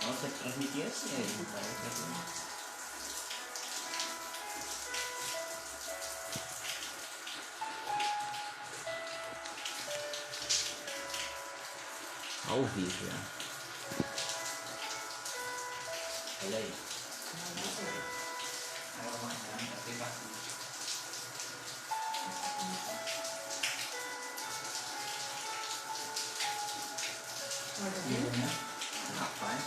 Nossa, transmitir assim, ao vivo já. Olha aí. Agora mais nada, tem bastante. Vivo, né? Rapaz.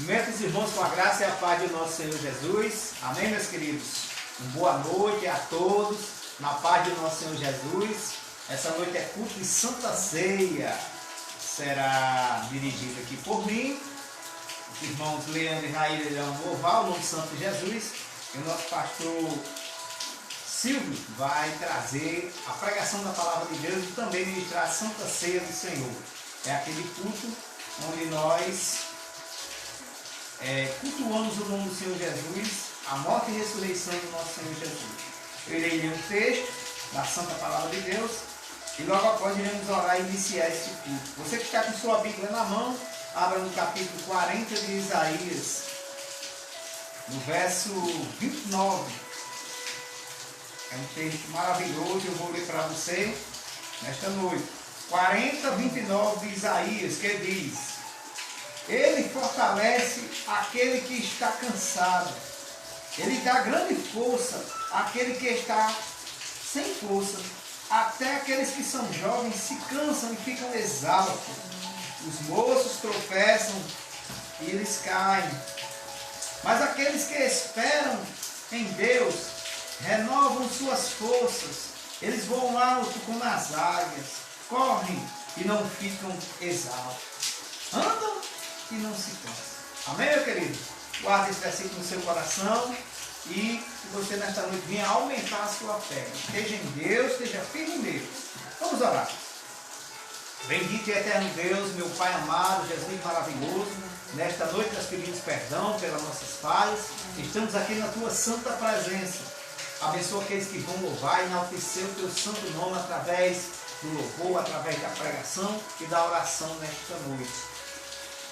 Meus irmãos, com a graça e a paz de nosso Senhor Jesus. Amém, meus queridos? Boa noite a todos, na paz de nosso Senhor Jesus. Essa noite é culto de Santa Ceia. Será dirigido aqui por mim. Os irmãos Leandro e Raíra irão louvar o nome santo de Jesus. E o nosso pastor Silvio vai trazer a pregação da palavra de Deus e também ministrar a Santa Ceia do Senhor. É aquele culto onde nós cultuamos o nome do Senhor Jesus, a morte e ressurreição do nosso Senhor Jesus. Eu irei ler um texto da Santa Palavra de Deus e logo após iremos orar e iniciar este culto. Você que está com sua Bíblia na mão, abra no capítulo 40 de Isaías, no verso 29. É um texto maravilhoso, eu vou ler para você nesta noite. 40, 29 de Isaías, que diz: Ele fortalece aquele que está cansado. Ele dá grande força àquele que está sem força. Até aqueles que são jovens se cansam e ficam exaustos. Os moços tropeçam e eles caem. Mas aqueles que esperam em Deus renovam suas forças. Eles voam alto como as águias. Correm e não ficam exaustos. Andam e não se cansa. Amém, meu querido? Guarde esse versículo no seu coração e que você nesta noite venha aumentar a sua fé. Esteja em Deus, esteja firme nele. Vamos orar. Bendito e eterno Deus, meu Pai amado, Jesus maravilhoso, nesta noite nós pedimos perdão pelas nossas falhas. Estamos aqui na tua santa presença. Abençoa aqueles que vão louvar e enaltecer o teu santo nome através do louvor, através da pregação e da oração nesta noite.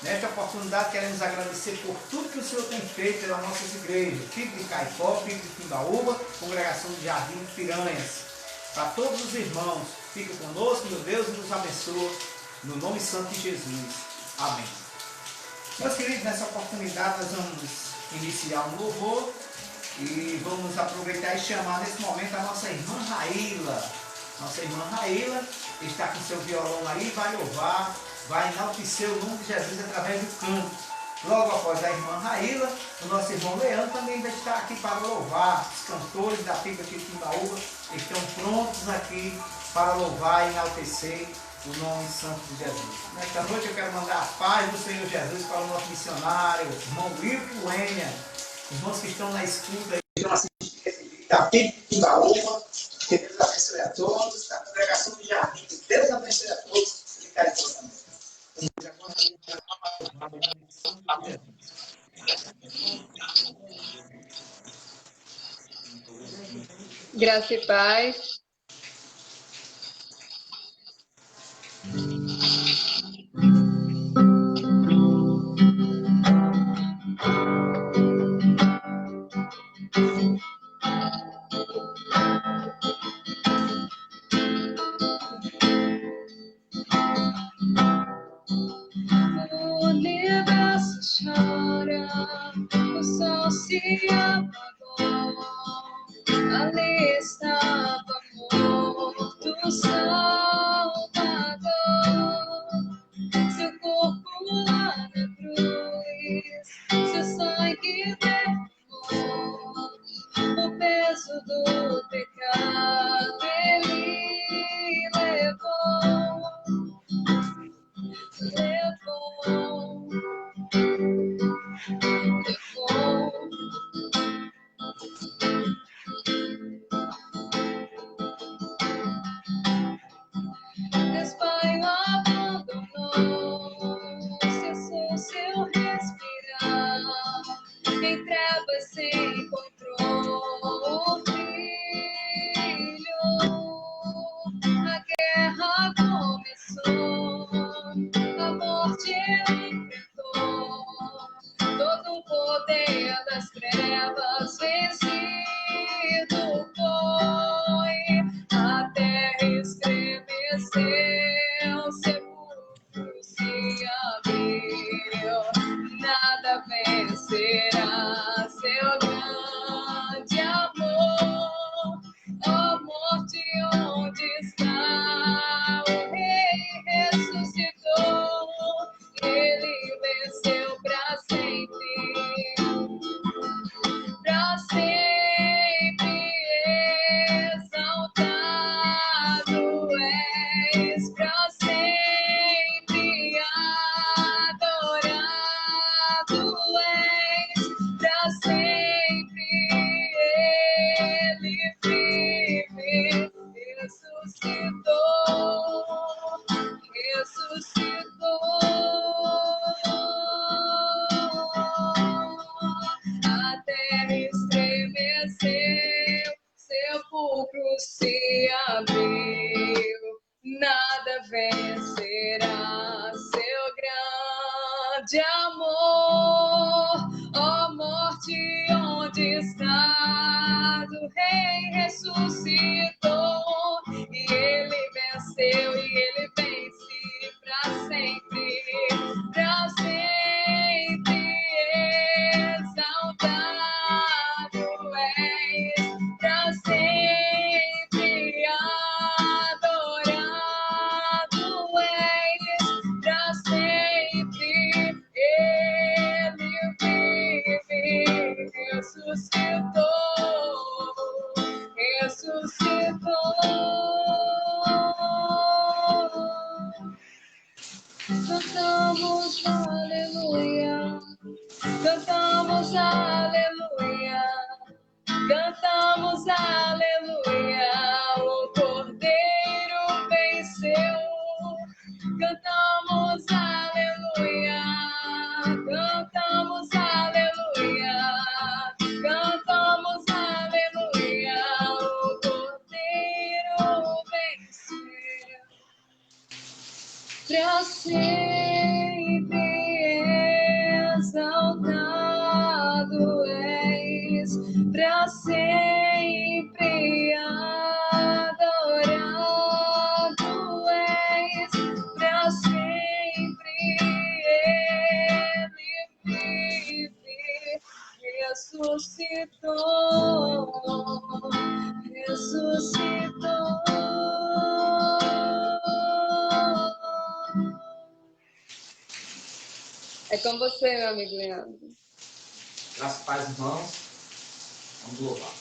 Nesta oportunidade queremos agradecer por tudo que o Senhor tem feito pelas nossas igrejas, Pico de Caicó, Pico de Timbaúba, Congregação de Jardim de Piranhas. Para todos os irmãos, fica conosco, meu Deus, e nos abençoa, no nome santo de Jesus. Amém. Meus queridos, nessa oportunidade nós vamos iniciar um louvor e vamos aproveitar e chamar nesse momento a nossa irmã Raíla. Nossa irmã Raíla está com seu violão aí, vai louvar, vai enaltecer o nome de Jesus através do canto. Logo após a irmã Raíla, o nosso irmão Leandro também vai estar aqui para louvar. Os cantores da Pica de Timbaúba estão prontos aqui para louvar e enaltecer o nome santo de Jesus. Nesta noite eu quero mandar a paz do Senhor Jesus para o nosso missionário, irmão Wilton Wênia, irmãos que estão na escuta e estão assistindo esse vídeo da Pica de Timbaúba. Que Deus abençoe a todos, da Congregação de Jardim, que Deus abençoe a todos e Caicó também. Graça e paz. O universo chora, o sol se apagou, ali estava nada vencerá seu grande amor. Ó morte, onde estás? O Rei ressuscitou e ele venceu e ele vence para sempre, para sempre exaltado és, para sempre adorado és, para sempre ele vive, ressuscitou. Cantamos aleluia, cantamos aleluia, cantamos aleluia, o Cordeiro venceu. Cantamos aleluia, cantamos aleluia, cantamos aleluia, o Cordeiro venceu. Para sempre exaltado és, para sempre adorado és, para sempre ele vive, ressuscitou, ressuscitou. É com você, meu amigo Leandro. Graças a paz, irmãos. Vamos louvar.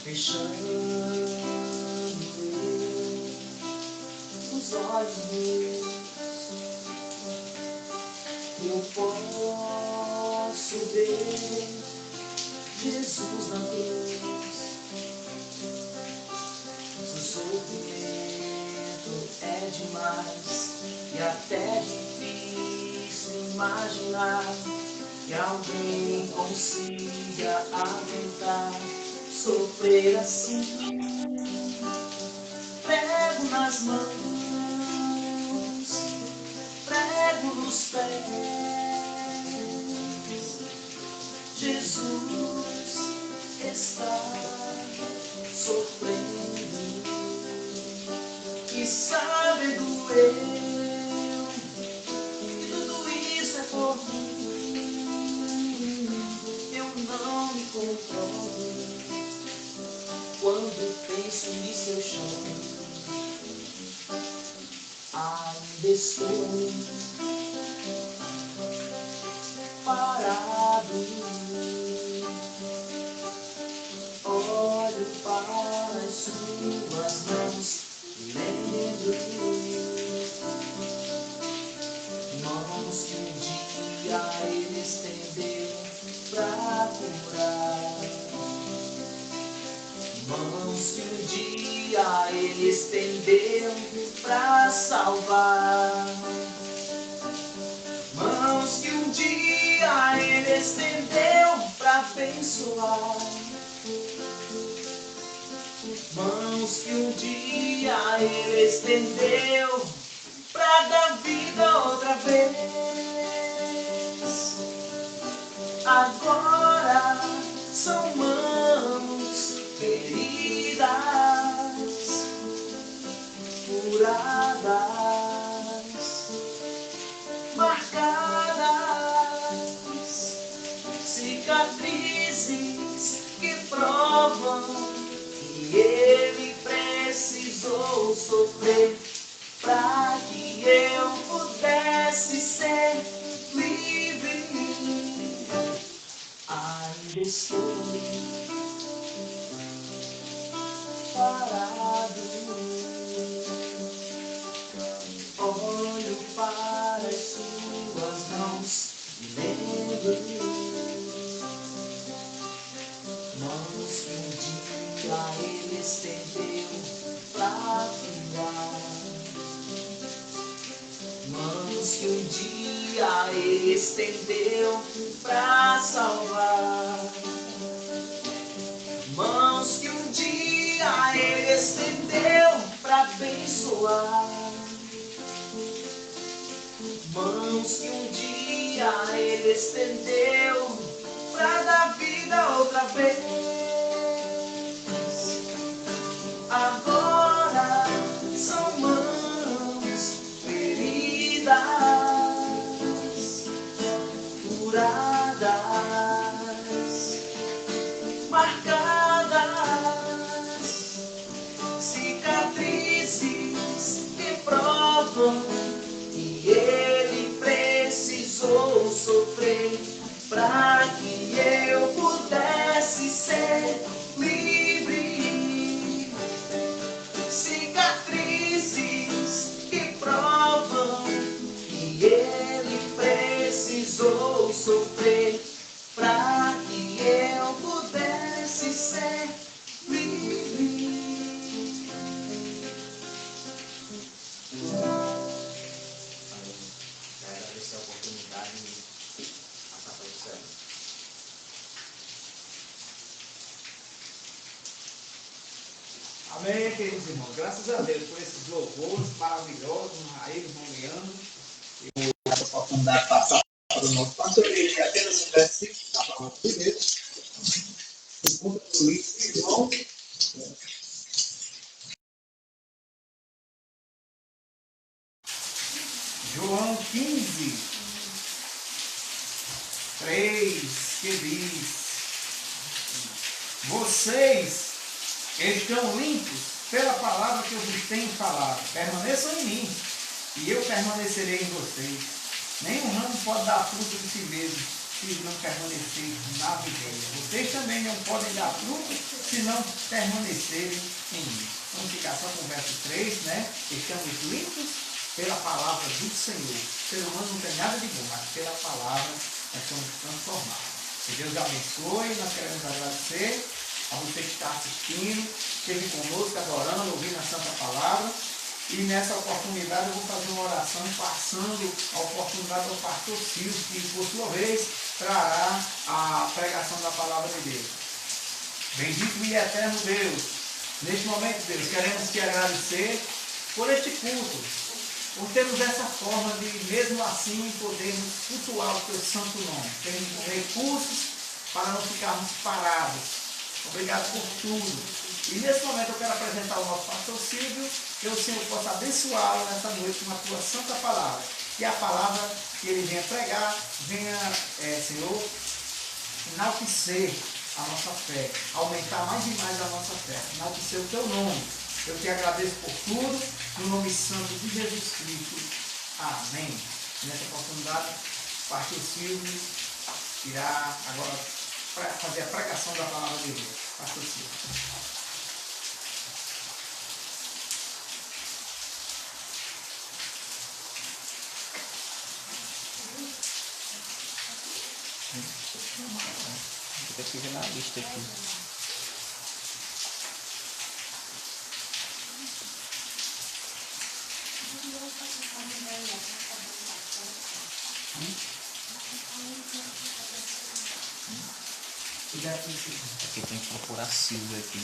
Fechando os olhos meus, eu posso ver Jesus na cruz. Seu sofrimento é demais e até difícil imaginar que alguém consiga aguentar sofrer assim. Prego nas mãos, prego nos pés, Jesus está sofrendo e sabendo eu que tudo isso é por mim. Eu não me controlo quando penso nisso, eu choro. Ainda estou parado, olho para as suas mãos, lembro mãos que um dia ele estendeu pra curar, mãos que um dia ele estendeu pra salvar, mãos que um dia ele estendeu pra abençoar, mãos que um dia ele estendeu pra dar vida outra vez. Agora são mãos feridas, curadas, marcadas, cicatrizes que provam que ele precisou sofrer para que eu pudesse ser livre. Ainda estou dia ele estendeu pra curar. Mãos que um dia ele estendeu pra salvar. Mãos que um dia ele estendeu pra abençoar. Mãos que um dia ele estendeu pra dar vida outra vez. Agora são mãos feridas, curadas, marcadas, cicatrizes que provam que ele precisou sofrer para que eu pudesse ser livre. Cicatrizes que provam que ele precisou sofrer para que eu pudesse ser livre. Quero agradecer a oportunidade de passar para você. Amém, queridos irmãos. Graças a Deus por esses louvores maravilhosos, aí, irmão Leandro. E por essa oportunidade de passar para o nosso pastor. Ele é apenas um versículo da palavra de Deus. Encontra o livro, irmão. João 15, 3, que diz: vocês estão limpos pela palavra que eu vos tenho falado. Permaneçam em mim, e eu permanecerei em vocês. Nenhum ramo pode dar fruto de si mesmo, se não permanecer na videira. Vocês também não podem dar fruto, se não permanecerem em mim. Vamos ficar só com o verso 3, né? Estamos limpos pela palavra do Senhor. O ser humano não tem nada de bom, mas pela palavra nós somos transformados. Que Deus abençoe, nós queremos agradecer a você que está assistindo, esteve conosco, adorando, ouvindo a Santa Palavra. E nessa oportunidade eu vou fazer uma oração passando a oportunidade ao pastor Silvio, que por sua vez trará a pregação da Palavra de Deus. Bendito e eterno Deus, neste momento, Deus, queremos te agradecer por este culto, por termos essa forma de, mesmo assim, podermos cultuar o teu santo nome. Temos recursos para não ficarmos parados. Obrigado por tudo. E nesse momento eu quero apresentar o nosso pastor Silvio, que o Senhor possa abençoá-lo nessa noite com a tua santa palavra. Que a palavra que ele venha pregar, venha, Senhor, enaltecer a nossa fé, aumentar mais e mais a nossa fé, enaltecer o teu nome. Eu te agradeço por tudo, no nome santo de Jesus Cristo. Amém. Nessa oportunidade, o pastor Silvio irá agora fazer a pregação da palavra de Deus. Pastor Silvio. Vou escrever na lista aqui. Aqui tem que procurar Silvio aqui.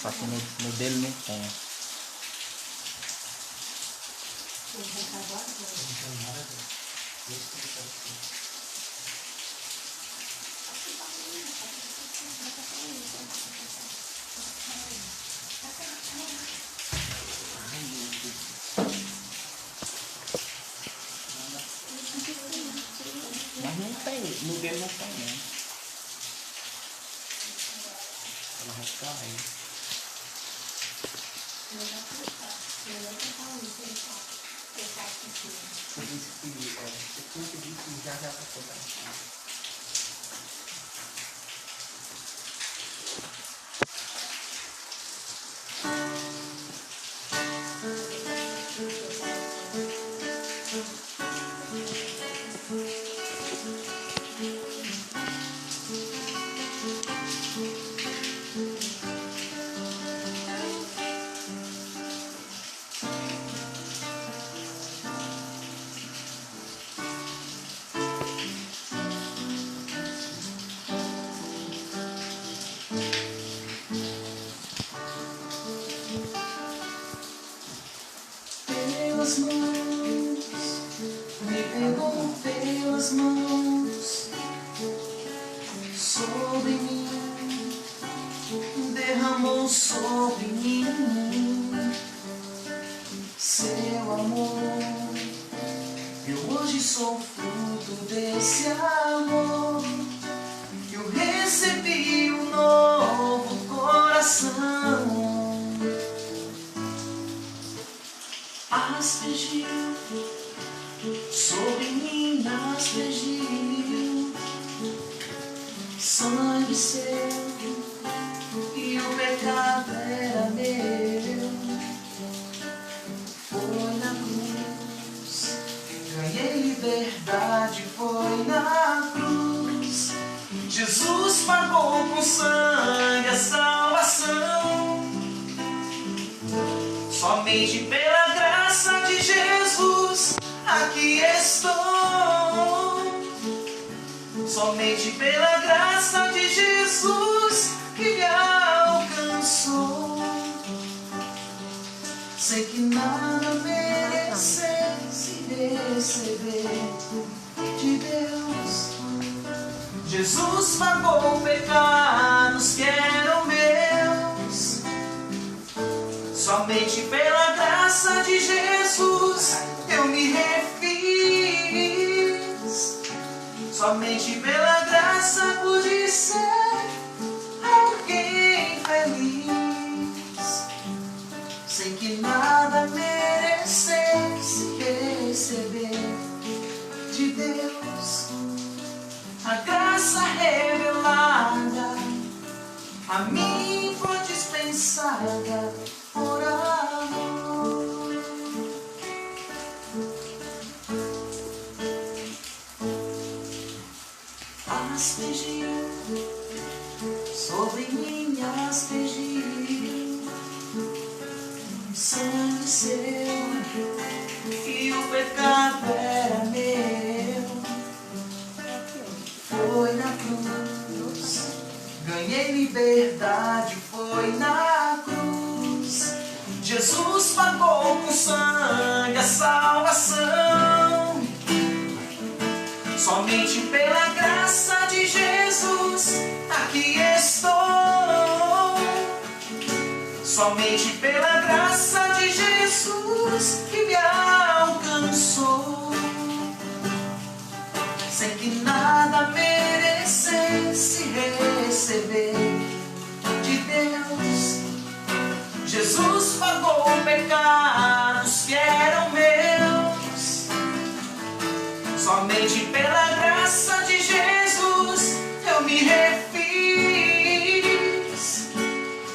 Só que no dele não tem. Mas não tem, no dele não tem, não. Ela vai ficar aí. Você disse que já passou, tá? Pelas mãos, me pegou pelas mãos, sobre mim, derramou sobre mim seu amor. Eu hoje sou fruto desse amor. Eu recebi um novo coração. Aspergiu sobre mim, aspergiu sangue seu, e o pecado era meu. Foi na cruz, ganhei liberdade, foi na cruz. Jesus pagou com sangue a salvação. Somente pela graça de Jesus aqui estou. Somente pela graça de Jesus que me alcançou. Sei que nada merecesse receber de Deus. Jesus pagou pecados que eram meus. Somente pela graça de Jesus eu me refiz. Somente pela graça pude ser alguém feliz. Sem que nada merecesse receber de Deus. A graça revelada a mim foi dispensada por amor. Aspergiu sobre mim, aspergiu sangue seu, e o pecado era meu. Foi na cruz, ganhei liberdade, foi na cruz. Jesus pagou com sangue a salvação. Somente pela graça de Jesus aqui estou. Somente pela graça de Jesus que me alcançou. Sem que nada merecesse receber de Deus. Jesus pagou pecados que eram meus. Somente pela graça de Jesus eu me refiz.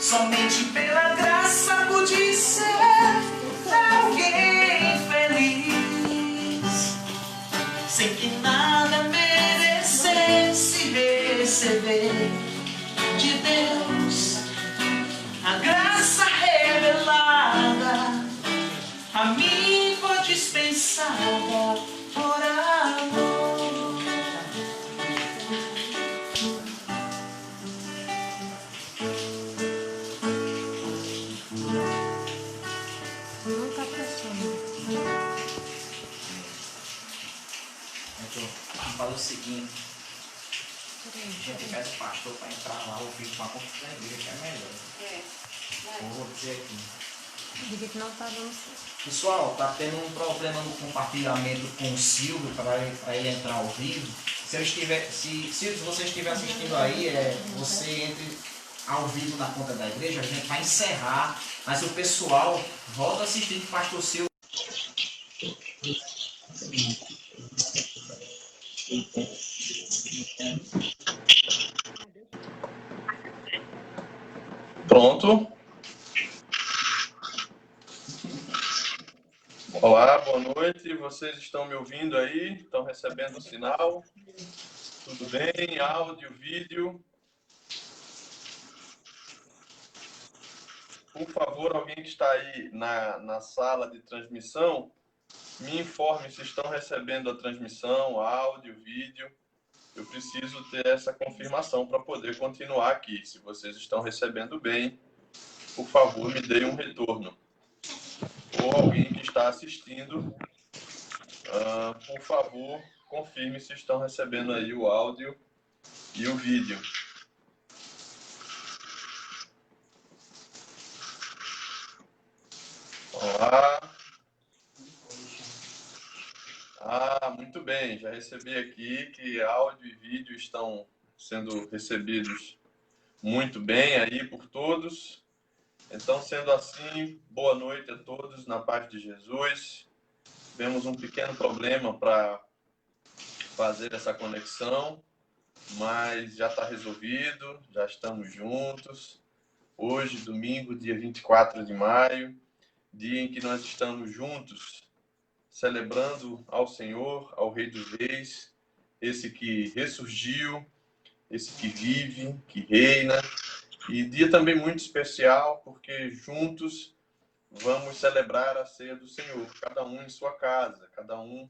Somente pela graça pude ser alguém feliz. Sem que nada merecesse receber de Deus. A graça revelada a mim foi dispensada por amor. Não tá pressando. Então, vamos fazer o seguinte. A gente pede o pastor para entrar lá, o vídeo para confusão da igreja, que é melhor. Eu vou dizer aqui. Diga que não tá dando certo. Pessoal, tá tendo um problema no compartilhamento com o Silvio para ele entrar ao vivo. Se você estiver assistindo aí, você entre ao vivo na conta da igreja, a gente vai encerrar, mas o pessoal volta a assistir que o pastor Silvio. Pronto. Olá, boa noite. Vocês estão me ouvindo aí? Estão recebendo o sinal? Tudo bem? Áudio, vídeo? Por favor, alguém que está aí na sala de transmissão, me informe se estão recebendo a transmissão, áudio, vídeo. Eu preciso ter essa confirmação para poder continuar aqui. Se vocês estão recebendo bem, por favor, me deem um retorno. Ou alguém que está assistindo, por favor, confirme se estão recebendo aí o áudio e o vídeo. Olá. Muito bem. Já recebi aqui que áudio e vídeo estão sendo recebidos muito bem aí por todos. Então, sendo assim, boa noite a todos, na paz de Jesus. Tivemos um pequeno problema para fazer essa conexão, mas já está resolvido, já estamos juntos. Hoje, domingo, dia 24 de maio, dia em que nós estamos juntos, celebrando ao Senhor, ao Rei dos Reis, esse que ressurgiu, esse que vive, que reina. E dia também muito especial, porque juntos vamos celebrar a ceia do Senhor, cada um em sua casa, cada um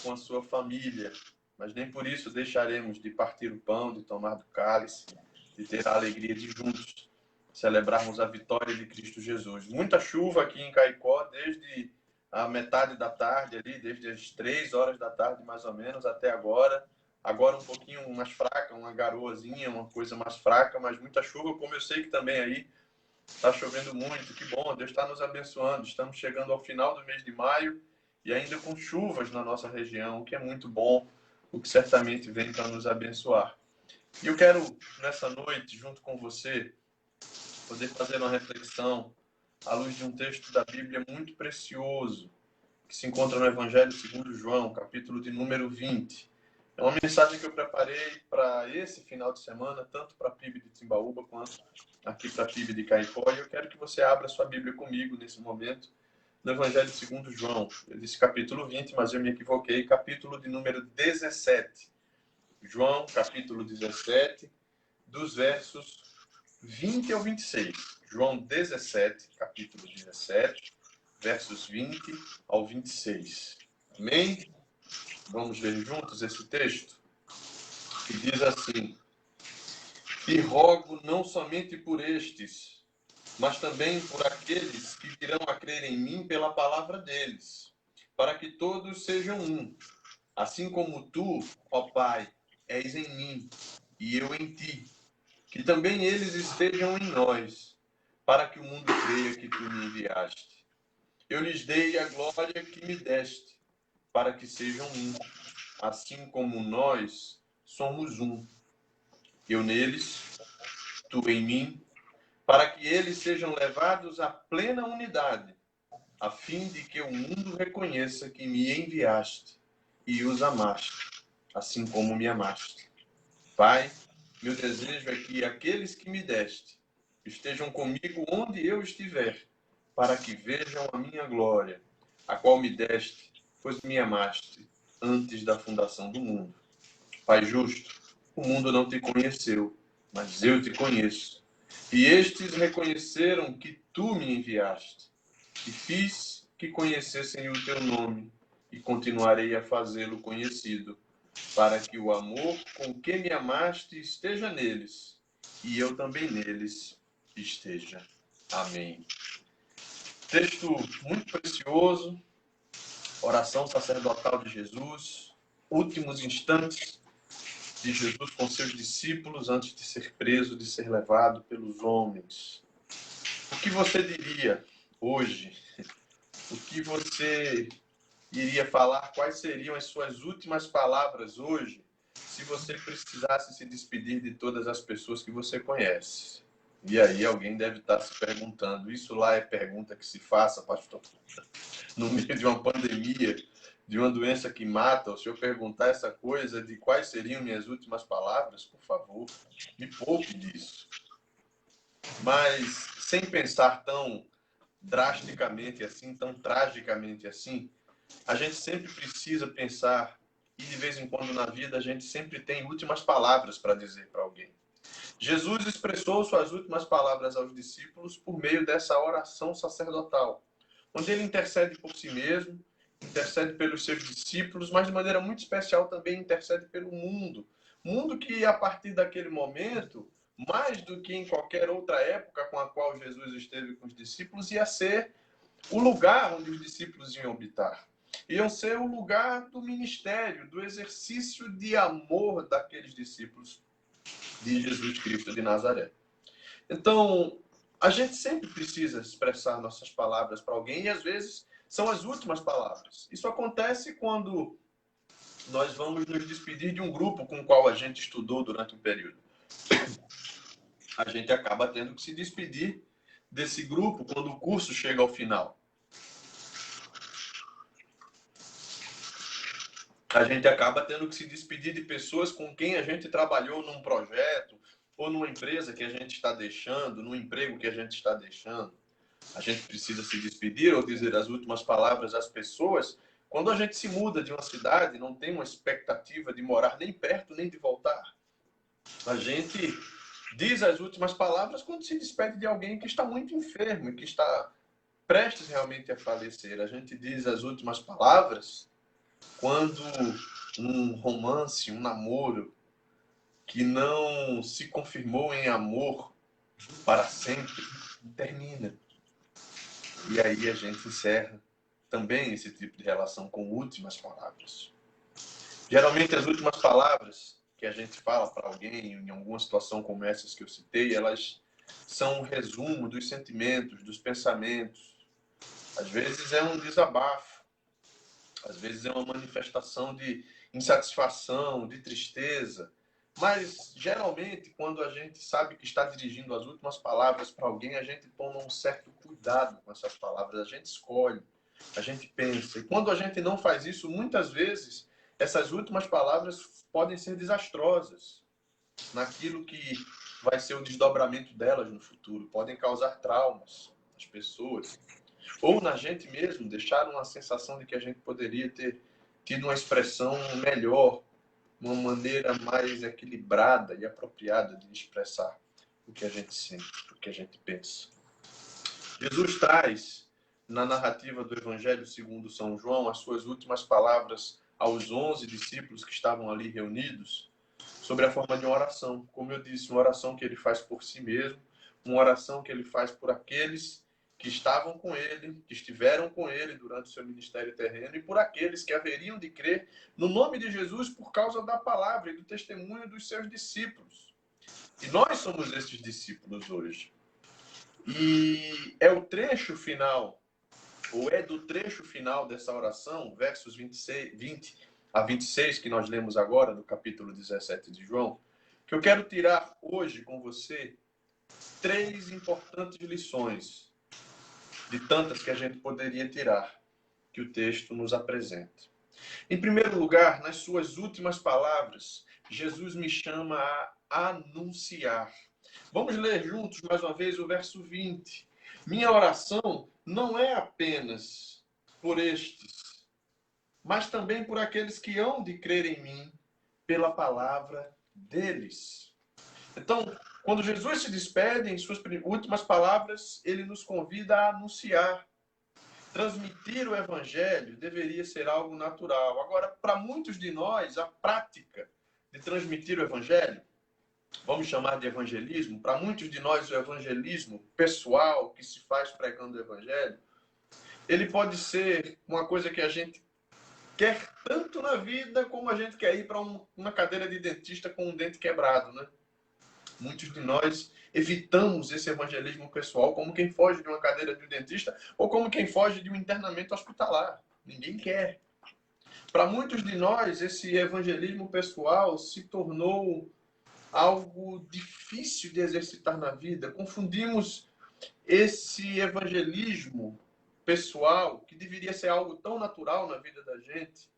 com a sua família. Mas nem por isso deixaremos de partir o pão, de tomar do cálice, de ter a alegria de juntos celebrarmos a vitória de Cristo Jesus. Muita chuva aqui em Caicó, desde a metade da tarde, ali, desde as 3 horas da tarde, mais ou menos, até agora. Agora um pouquinho mais fraca, uma garoazinha, uma coisa mais fraca, mas muita chuva, como eu sei que também aí está chovendo muito. Que bom, Deus está nos abençoando. Estamos chegando ao final do mês de maio e ainda com chuvas na nossa região, o que é muito bom, o que certamente vem para nos abençoar. E eu quero, nessa noite, junto com você, poder fazer uma reflexão à luz de um texto da Bíblia muito precioso, que se encontra no Evangelho segundo João, capítulo de número 20. É uma mensagem que eu preparei para esse final de semana, tanto para a PIB de Timbaúba quanto aqui para a PIB de Caicó. E eu quero que você abra sua Bíblia comigo nesse momento, no Evangelho segundo João. Eu disse capítulo 20, mas eu me equivoquei, capítulo de número 17. João, capítulo 17, dos versos 20 ao 26. João 17, capítulo 17, versos 20 ao 26. Amém? Vamos ler juntos esse texto, que diz assim: E rogo não somente por estes, mas também por aqueles que virão a crer em mim pela palavra deles, para que todos sejam um, assim como tu, ó Pai, és em mim, e eu em ti, que também eles estejam em nós, para que o mundo creia que tu me enviaste. Eu lhes dei a glória que me deste, para que sejam um, assim como nós somos um. Eu neles, tu em mim, para que eles sejam levados à plena unidade, a fim de que o mundo reconheça que me enviaste e os amaste, assim como me amaste. Pai, meu desejo é que aqueles que me deste estejam comigo onde eu estiver, para que vejam a minha glória, a qual me deste, pois me amaste antes da fundação do mundo. Pai justo, o mundo não te conheceu, mas eu te conheço. E estes reconheceram que tu me enviaste, e fiz que conhecessem o teu nome, e continuarei a fazê-lo conhecido, para que o amor com que me amaste esteja neles, e eu também neles esteja. Amém. Texto muito precioso, oração sacerdotal de Jesus, últimos instantes de Jesus com seus discípulos antes de ser preso, de ser levado pelos homens. O que você diria hoje? O que você iria falar? Quais seriam as suas últimas palavras hoje se você precisasse se despedir de todas as pessoas que você conhece? E aí alguém deve estar se perguntando, isso lá é pergunta que se faça, pastor? No meio de uma pandemia, de uma doença que mata, o senhor perguntar essa coisa de quais seriam minhas últimas palavras? Por favor, me poupe disso. Mas sem pensar tão drasticamente assim, tão tragicamente assim, a gente sempre precisa pensar, e de vez em quando na vida a gente sempre tem últimas palavras para dizer para alguém. Jesus expressou suas últimas palavras aos discípulos por meio dessa oração sacerdotal, onde ele intercede por si mesmo, intercede pelos seus discípulos, mas de maneira muito especial também intercede pelo mundo. Mundo que, a partir daquele momento, mais do que em qualquer outra época com a qual Jesus esteve com os discípulos, ia ser o lugar onde os discípulos iam habitar. Iam ser o lugar do ministério, do exercício de amor daqueles discípulos de Jesus Cristo de Nazaré. Então, a gente sempre precisa expressar nossas palavras para alguém e, às vezes, são as últimas palavras. Isso acontece quando nós vamos nos despedir de um grupo com o qual a gente estudou durante um período. A gente acaba tendo que se despedir desse grupo quando o curso chega ao final. A gente acaba tendo que se despedir de pessoas com quem a gente trabalhou num projeto ou numa empresa que a gente está deixando, num emprego que a gente está deixando. A gente precisa se despedir ou dizer as últimas palavras às pessoas quando a gente se muda de uma cidade, não tem uma expectativa de morar nem perto nem de voltar. A gente diz as últimas palavras quando se despede de alguém que está muito enfermo e que está prestes realmente a falecer. A gente diz as últimas palavras quando um romance, um namoro que não se confirmou em amor para sempre, termina. E aí a gente encerra também esse tipo de relação com últimas palavras. Geralmente as últimas palavras que a gente fala para alguém em alguma situação como essas que eu citei, elas são um resumo dos sentimentos, dos pensamentos. Às vezes é um desabafo, às vezes é uma manifestação de insatisfação, de tristeza. Mas, geralmente, quando a gente sabe que está dirigindo as últimas palavras para alguém, a gente toma um certo cuidado com essas palavras, a gente escolhe, a gente pensa. E quando a gente não faz isso, muitas vezes, essas últimas palavras podem ser desastrosas naquilo que vai ser o desdobramento delas no futuro. Podem causar traumas às pessoas. Ou na gente mesmo, deixar uma sensação de que a gente poderia ter tido uma expressão melhor, uma maneira mais equilibrada e apropriada de expressar o que a gente sente, o que a gente pensa. Jesus traz, na narrativa do Evangelho segundo São João, as suas últimas palavras aos 11 discípulos que estavam ali reunidos, sobre a forma de uma oração. Como eu disse, uma oração que ele faz por si mesmo, uma oração que ele faz por aqueles que estavam com ele, que estiveram com ele durante o seu ministério terreno e por aqueles que haveriam de crer no nome de Jesus por causa da palavra e do testemunho dos seus discípulos. E nós somos esses discípulos hoje. E é o trecho final, ou é do trecho final dessa oração, versos 20 a 26, que nós lemos agora, do capítulo 17 de João, que eu quero tirar hoje com você 3 importantes lições de tantas que a gente poderia tirar, que o texto nos apresenta. Em primeiro lugar, nas suas últimas palavras, Jesus me chama a anunciar. Vamos ler juntos mais uma vez o verso 20. Minha oração não é apenas por estes, mas também por aqueles que hão de crer em mim pela palavra deles. Então, quando Jesus se despede, em suas últimas palavras, ele nos convida a anunciar. Transmitir o evangelho deveria ser algo natural. Agora, para muitos de nós, a prática de transmitir o evangelho, vamos chamar de evangelismo, para muitos de nós o evangelismo pessoal que se faz pregando o evangelho, ele pode ser uma coisa que a gente quer tanto na vida como a gente quer ir para uma cadeira de dentista com um dente quebrado, né? Muitos de nós evitamos esse evangelismo pessoal como quem foge de uma cadeira de dentista ou como quem foge de um internamento hospitalar. Ninguém quer. Para muitos de nós, esse evangelismo pessoal se tornou algo difícil de exercitar na vida. Confundimos esse evangelismo pessoal, que deveria ser algo tão natural na vida da gente,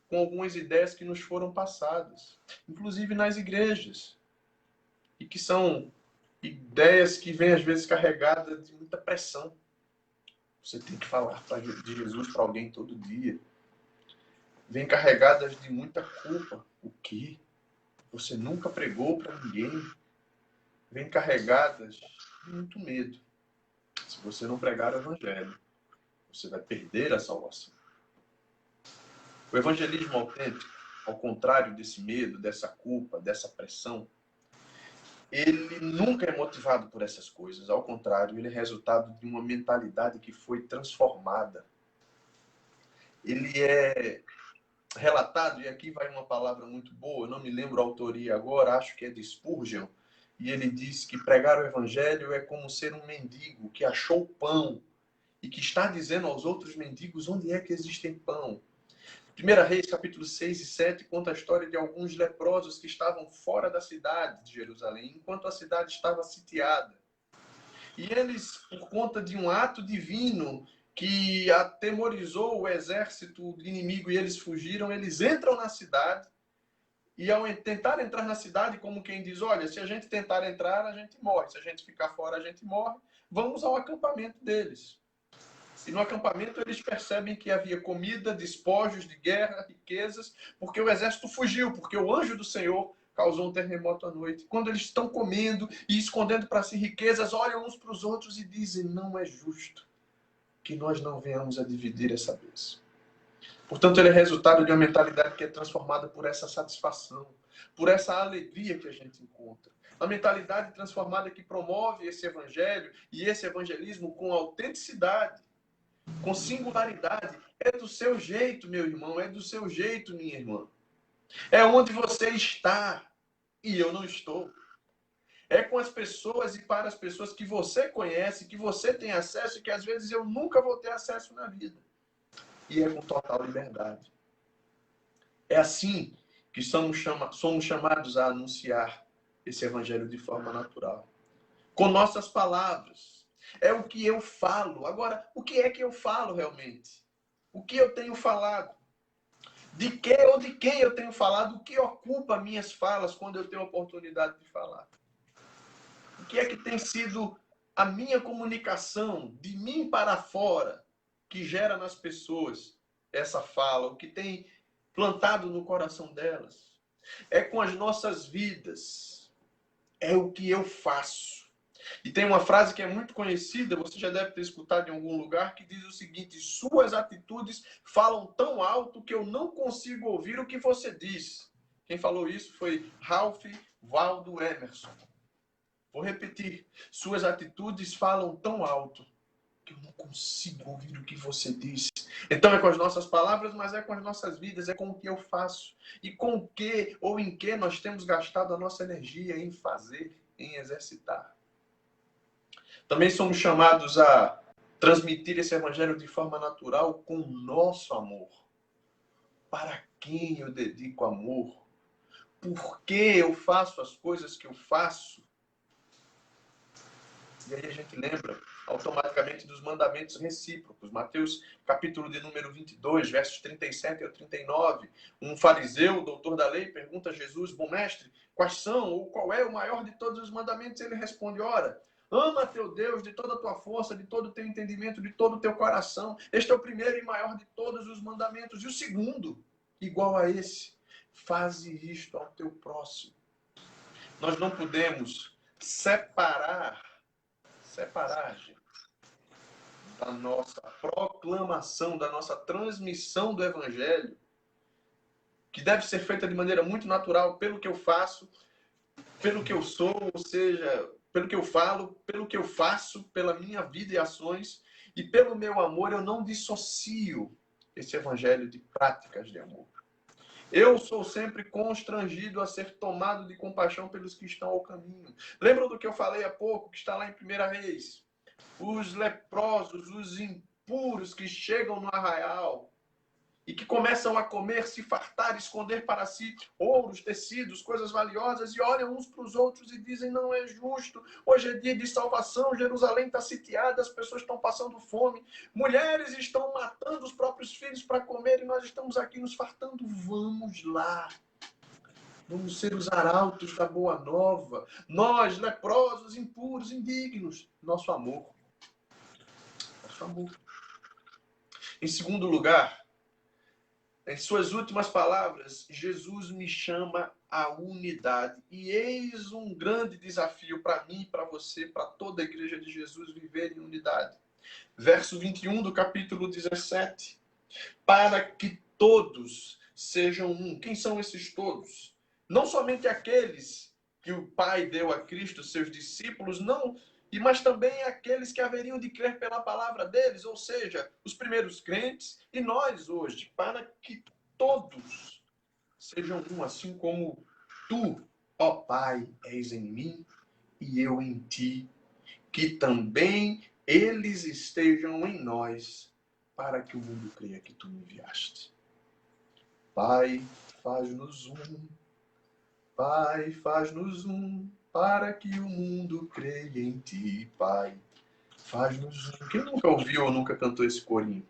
com algumas ideias que nos foram passadas, inclusive nas igrejas, e que são ideias que vêm às vezes carregadas de muita pressão. Você tem que falar de Jesus para alguém todo dia. Vêm carregadas de muita culpa. O quê? Você nunca pregou para ninguém. Vêm carregadas de muito medo. Se você não pregar o evangelho, você vai perder a salvação. O evangelismo autêntico, ao contrário desse medo, dessa culpa, dessa pressão, ele nunca é motivado por essas coisas. Ao contrário, ele é resultado de uma mentalidade que foi transformada. Ele é relatado, e aqui vai uma palavra muito boa, eu não me lembro a autoria agora, acho que é de Spurgeon, e ele diz que pregar o evangelho é como ser um mendigo que achou pão e que está dizendo aos outros mendigos onde é que existem pão. 1 Reis, capítulo 6 e 7, conta a história de alguns leprosos que estavam fora da cidade de Jerusalém, enquanto a cidade estava sitiada. E eles, por conta de um ato divino que atemorizou o exército inimigo e eles fugiram, eles entram na cidade, e ao tentar entrar na cidade, como quem diz, olha, se a gente tentar entrar, a gente morre, se a gente ficar fora, a gente morre, vamos ao acampamento deles. E no acampamento eles percebem que havia comida, despojos de guerra, riquezas, porque o exército fugiu, porque o anjo do Senhor causou um terremoto à noite. Quando eles estão comendo e escondendo para si riquezas, olham uns para os outros e dizem, não é justo que nós não venhamos a dividir essa bênção. Portanto, ele é resultado de uma mentalidade que é transformada por essa satisfação, por essa alegria que a gente encontra. Uma mentalidade transformada que promove esse evangelho e esse evangelismo com autenticidade, com singularidade. É do seu jeito, meu irmão, é do seu jeito, minha irmã. É onde você está e eu não estou. É com as pessoas e para as pessoas que você conhece, que você tem acesso e que às vezes eu nunca vou ter acesso na vida. E é com total liberdade. É assim que somos chamados a anunciar esse evangelho de forma natural. Com nossas palavras. É o que eu falo. Agora, o que é que eu falo realmente? O que eu tenho falado? De que ou de quem eu tenho falado? O que ocupa minhas falas quando eu tenho a oportunidade de falar? O que é que tem sido a minha comunicação de mim para fora que gera nas pessoas essa fala? O que tem plantado no coração delas? É com as nossas vidas. É o que eu faço. E tem uma frase que é muito conhecida, você já deve ter escutado em algum lugar, que diz o seguinte: suas atitudes falam tão alto que eu não consigo ouvir o que você diz. Quem falou isso foi Ralph Waldo Emerson. Vou repetir. Suas atitudes falam tão alto que eu não consigo ouvir o que você diz. Então é com as nossas palavras, mas é com as nossas vidas, é com o que eu faço. E com o que ou em que nós temos gastado a nossa energia em fazer, em exercitar. Também somos chamados a transmitir esse evangelho de forma natural com o nosso amor. Para quem eu dedico amor? Por que eu faço as coisas que eu faço? E aí a gente lembra automaticamente dos mandamentos recíprocos. Mateus, capítulo de número 22, versos 37 ao 39. Um fariseu, doutor da lei, pergunta a Jesus: bom mestre, quais são ou qual é o maior de todos os mandamentos? Ele responde: ora, ama teu Deus de toda a tua força, de todo o teu entendimento, de todo o teu coração. Este é o primeiro e maior de todos os mandamentos. E o segundo, igual a esse, faze isto ao teu próximo. Nós não podemos separar, gente, da nossa proclamação, da nossa transmissão do evangelho, que deve ser feita de maneira muito natural, pelo que eu faço, pelo que eu sou, ou seja, pelo que eu falo, pelo que eu faço, pela minha vida e ações, e pelo meu amor. Eu não dissocio esse evangelho de práticas de amor. Eu sou sempre constrangido a ser tomado de compaixão pelos que estão ao caminho. Lembram do que eu falei há pouco, que está lá em 1 Reis? Os leprosos, os impuros que chegam no arraial e que começam a comer, se fartar, esconder para si ouros, tecidos, coisas valiosas, e olham uns para os outros e dizem: não é justo, hoje é dia de salvação, Jerusalém está sitiada, as pessoas estão passando fome, mulheres estão matando os próprios filhos para comer e nós estamos aqui nos fartando. Vamos lá. Vamos ser os arautos da boa nova. Nós, leprosos, impuros, indignos. Nosso amor. Nosso amor. Em segundo lugar, em suas últimas palavras, Jesus me chama à unidade. E eis um grande desafio para mim, para você, para toda a igreja de Jesus viver em unidade. Verso 21 do capítulo 17. Para que todos sejam um. Quem são esses todos? Não somente aqueles que o Pai deu a Cristo, seus discípulos, não, mas também aqueles que haveriam de crer pela palavra deles, ou seja, os primeiros crentes e nós hoje, para que todos sejam um, assim como tu, ó Pai, és em mim e eu em ti, que também eles estejam em nós, para que o mundo creia que tu me enviaste. Pai, faz-nos um. Pai, faz-nos um, para que o mundo creia em ti, Pai. Faz-nos um. Quem nunca ouviu ou nunca cantou esse corinho?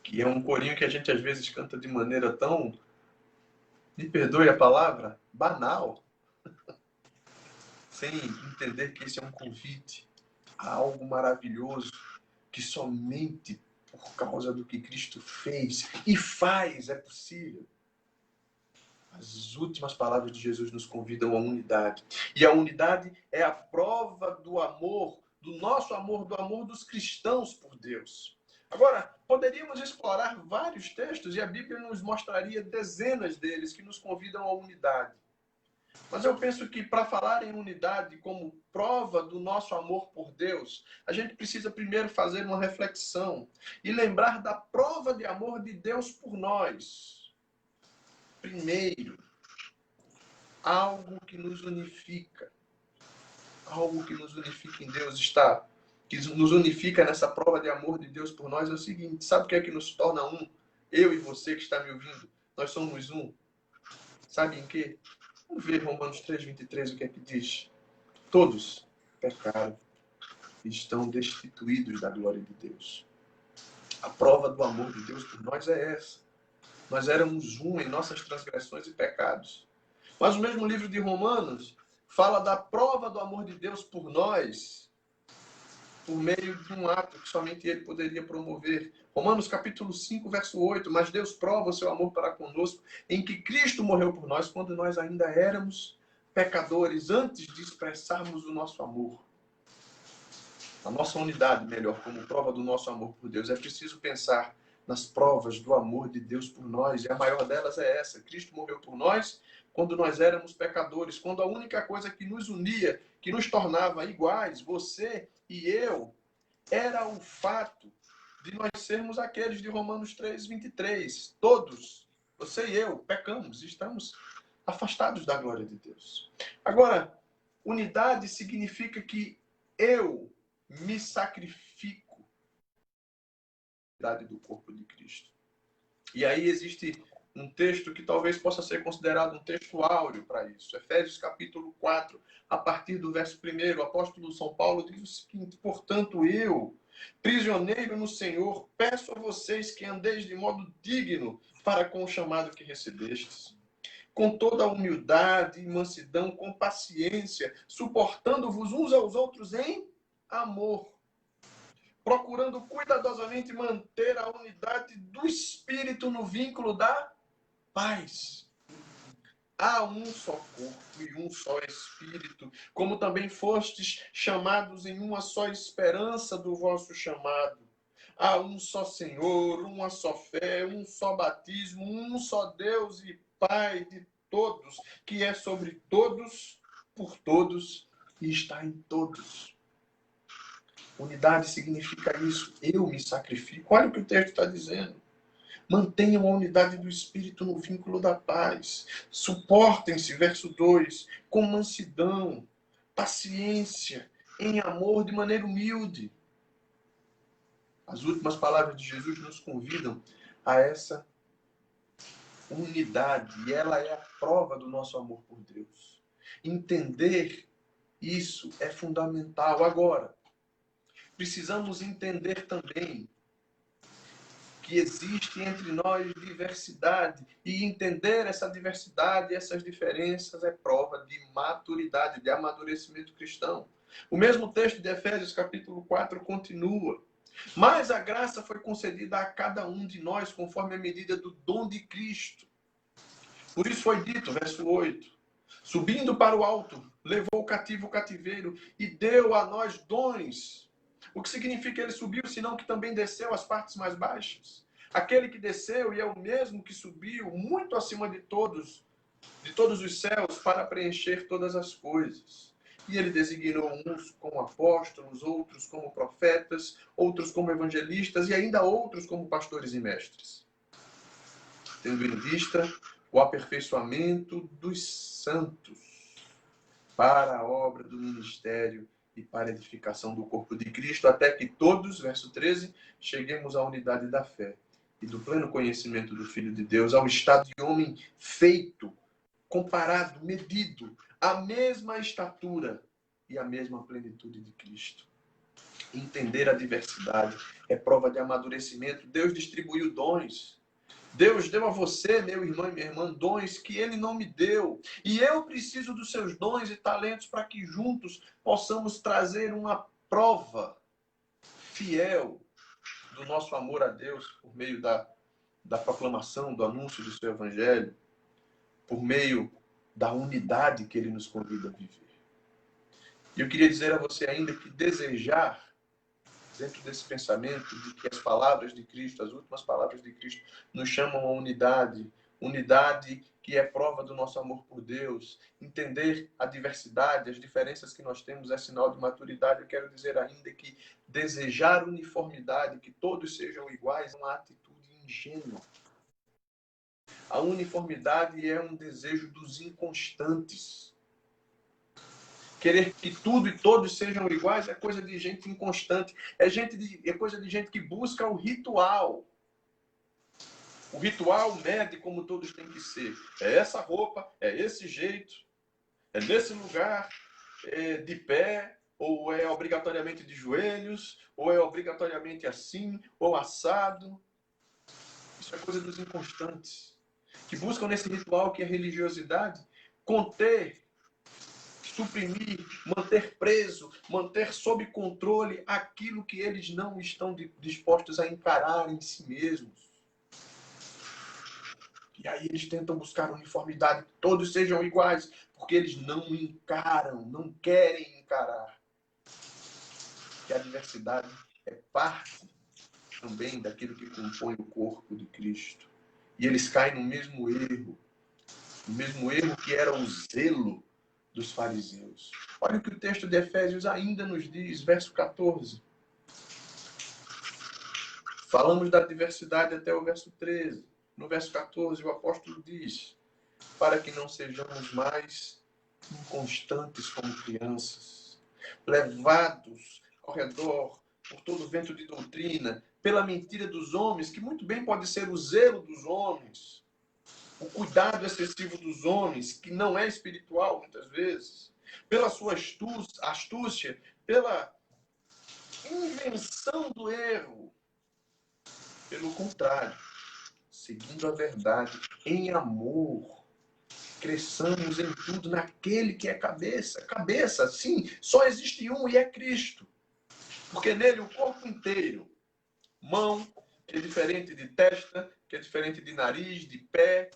Que é um corinho que a gente às vezes canta de maneira tão, me perdoe a palavra, banal. Sem entender que esse é um convite a algo maravilhoso, que somente por causa do que Cristo fez e faz é possível. As últimas palavras de Jesus nos convidam à unidade. E a unidade é a prova do amor, do nosso amor, do amor dos cristãos por Deus. Agora, poderíamos explorar vários textos e a Bíblia nos mostraria dezenas deles que nos convidam à unidade. Mas eu penso que para falar em unidade como prova do nosso amor por Deus, a gente precisa primeiro fazer uma reflexão e lembrar da prova de amor de Deus por nós. Primeiro, algo que nos unifica. Algo que nos unifica em Deus está. Que nos unifica nessa prova de amor de Deus por nós é o seguinte: sabe o que é que nos torna um? Eu e você que está me ouvindo, nós somos um. Sabe em quê? Vamos ver Romanos 3:23, o que é que diz? Todos pecaram e estão destituídos da glória de Deus. A prova do amor de Deus por nós é essa. Nós éramos um em nossas transgressões e pecados. Mas o mesmo livro de Romanos fala da prova do amor de Deus por nós, por meio de um ato que somente Ele poderia promover. Romanos capítulo 5, verso 8. Mas Deus prova o seu amor para conosco, em que Cristo morreu por nós, quando nós ainda éramos pecadores, antes de expressarmos o nosso amor. A nossa unidade, melhor, como prova do nosso amor por Deus. É preciso pensar nas provas do amor de Deus por nós, e a maior delas é essa: Cristo morreu por nós quando nós éramos pecadores, quando a única coisa que nos unia, que nos tornava iguais, você e eu, era o fato de nós sermos aqueles de Romanos 3:23. Todos, você e eu, pecamos, estamos afastados da glória de Deus. Agora, unidade significa que eu me sacrifico do corpo de Cristo. E aí existe um texto que talvez possa ser considerado um texto áureo para isso. Efésios capítulo 4, a partir do verso 1, o apóstolo São Paulo diz o seguinte: portanto eu, prisioneiro no Senhor, peço a vocês que andeis de modo digno para com o chamado que recebestes, com toda a humildade e mansidão, com paciência, suportando-vos uns aos outros em amor, procurando cuidadosamente manter a unidade do Espírito no vínculo da paz. Há um só corpo e um só Espírito, como também fostes chamados em uma só esperança do vosso chamado. Há um só Senhor, uma só fé, um só batismo, um só Deus e Pai de todos, que é sobre todos, por todos e está em todos. Unidade significa isso. Eu me sacrifico. Olha o que o texto está dizendo. Mantenham a unidade do Espírito no vínculo da paz. Suportem-se, verso 2, com mansidão, paciência, em amor, de maneira humilde. As últimas palavras de Jesus nos convidam a essa unidade, e ela é a prova do nosso amor por Deus. Entender isso é fundamental. Agora, precisamos entender também que existe entre nós diversidade, e entender essa diversidade, essas diferenças é prova de maturidade, de amadurecimento cristão. O mesmo texto de Efésios capítulo 4 continua: mas a graça foi concedida a cada um de nós conforme a medida do dom de Cristo. Por isso foi dito, verso 8, subindo para o alto, levou o cativo o cativeiro e deu a nós dons. O que significa que ele subiu, senão que também desceu às partes mais baixas? Aquele que desceu e é o mesmo que subiu muito acima de todos os céus para preencher todas as coisas. E ele designou uns como apóstolos, outros como profetas, outros como evangelistas e ainda outros como pastores e mestres, tendo em vista o aperfeiçoamento dos santos para a obra do ministério e para a edificação do corpo de Cristo, até que todos, verso 13, cheguemos à unidade da fé e do pleno conhecimento do Filho de Deus, ao estado de homem feito, comparado, medido, à mesma estatura e à mesma plenitude de Cristo. Entender a diversidade é prova de amadurecimento. Deus distribuiu dons. Deus deu a você, meu irmão e minha irmã, dons que Ele não me deu. E eu preciso dos seus dons e talentos para que juntos possamos trazer uma prova fiel do nosso amor a Deus por meio da proclamação, do anúncio do seu Evangelho, por meio da unidade que Ele nos convida a viver. E eu queria dizer a você ainda que desejar, dentro desse pensamento de que as palavras de Cristo, as últimas palavras de Cristo, nos chamam a unidade, unidade que é prova do nosso amor por Deus, entender a diversidade, as diferenças que nós temos é sinal de maturidade. Eu quero dizer ainda que desejar uniformidade, que todos sejam iguais, é uma atitude ingênua. A uniformidade é um desejo dos inconstantes. Querer que tudo e todos sejam iguais é coisa de gente inconstante. É coisa de gente que busca o ritual. O ritual mede como todos têm que ser. É essa roupa, é esse jeito, é nesse lugar, é de pé, ou é obrigatoriamente de joelhos, ou é obrigatoriamente assim, ou assado. Isso é coisa dos inconstantes, que buscam nesse ritual que é religiosidade, conter, suprimir, manter preso, manter sob controle aquilo que eles não estão dispostos a encarar em si mesmos. E aí eles tentam buscar uniformidade, que todos sejam iguais, porque eles não encaram, não querem encarar que a diversidade é parte também daquilo que compõe o corpo de Cristo. E eles caem no mesmo erro que era o zelo dos fariseus. Olha o que o texto de Efésios ainda nos diz, verso 14. Falamos da diversidade até o verso 13. No verso 14, o apóstolo diz: para que não sejamos mais inconstantes como crianças, levados ao redor por todo vento de doutrina, pela mentira dos homens, que muito bem pode ser o zelo dos homens, o cuidado excessivo dos homens, que não é espiritual muitas vezes, pela sua astúcia, pela invenção do erro. Pelo contrário, seguindo a verdade, em amor, cresçamos em tudo naquele que é cabeça. Cabeça, sim, só existe um e é Cristo. Porque nele o corpo inteiro, mão, que é diferente de testa, que é diferente de nariz, de pé,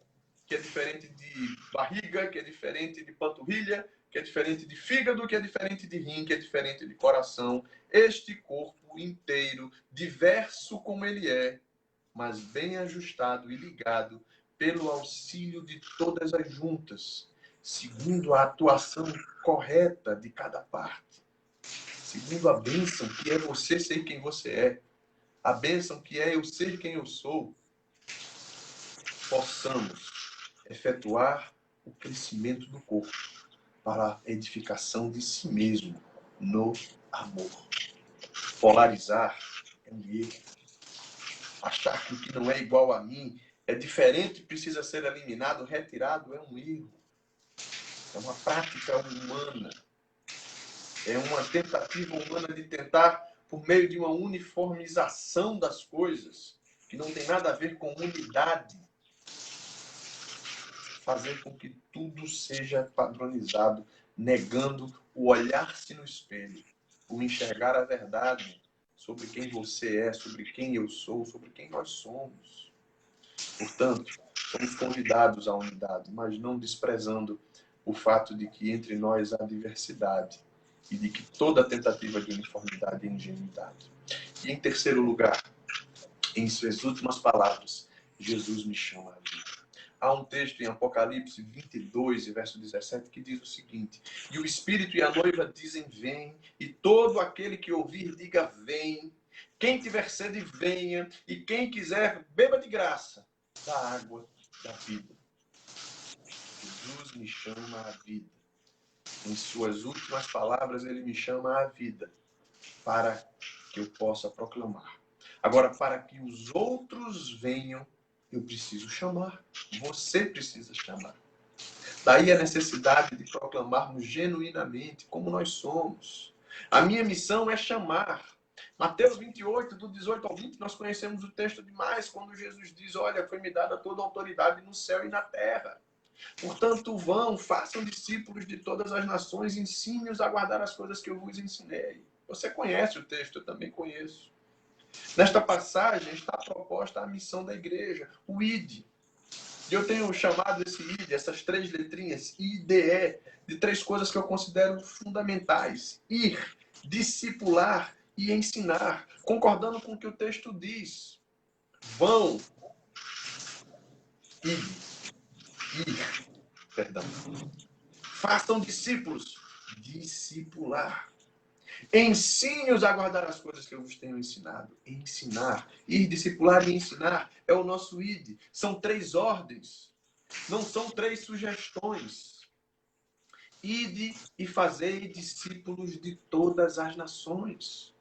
que é diferente de barriga, que é diferente de panturrilha, que é diferente de fígado, que é diferente de rim, que é diferente de coração. Este corpo inteiro, diverso como ele é, mas bem ajustado e ligado pelo auxílio de todas as juntas, segundo a atuação correta de cada parte, segundo a bênção que é você ser quem você é, a bênção que é eu ser quem eu sou, possamos efetuar o crescimento do corpo para a edificação de si mesmo no amor. Polarizar é um erro. Achar que o que não é igual a mim é diferente e precisa ser eliminado, retirado, é um erro. É uma prática humana. É uma tentativa humana de tentar, por meio de uma uniformização das coisas, que não tem nada a ver com unidade, fazer com que tudo seja padronizado, negando o olhar-se no espelho, o enxergar a verdade sobre quem você é, sobre quem eu sou, sobre quem nós somos. Portanto, somos convidados à unidade, mas não desprezando o fato de que entre nós há diversidade e de que toda tentativa de uniformidade é ingenuidade. E em terceiro lugar, em suas últimas palavras, Jesus me chama a vida. Há um texto em Apocalipse 22, verso 17, que diz o seguinte: e o Espírito e a noiva dizem, vem, e todo aquele que ouvir, diga, vem. Quem tiver sede, venha, e quem quiser, beba de graça da água da vida. Jesus me chama à vida. Em suas últimas palavras, ele me chama à vida, para que eu possa proclamar. Agora, para que os outros venham, eu preciso chamar. Você precisa chamar. Daí a necessidade de proclamarmos genuinamente como nós somos. A minha missão é chamar. Mateus 28, do 18 ao 20, nós conhecemos o texto demais, quando Jesus diz, olha, foi-me dada toda a autoridade no céu e na terra. Portanto, vão, façam discípulos de todas as nações, ensine-os a guardar as coisas que eu vos ensinei. Você conhece o texto, eu também conheço. Nesta passagem está proposta a missão da igreja, o ID. E eu tenho chamado esse ID, essas três letrinhas, IDE, de três coisas que eu considero fundamentais. Ir, discipular e ensinar, concordando com o que o texto diz. Vão, façam discípulos, discipular. Ensine-os a guardar as coisas que eu vos tenho ensinado. Ensinar. Ir, discipular e ensinar é o nosso ID. São três ordens. Não são três sugestões. Ide e fazei discípulos de todas as nações.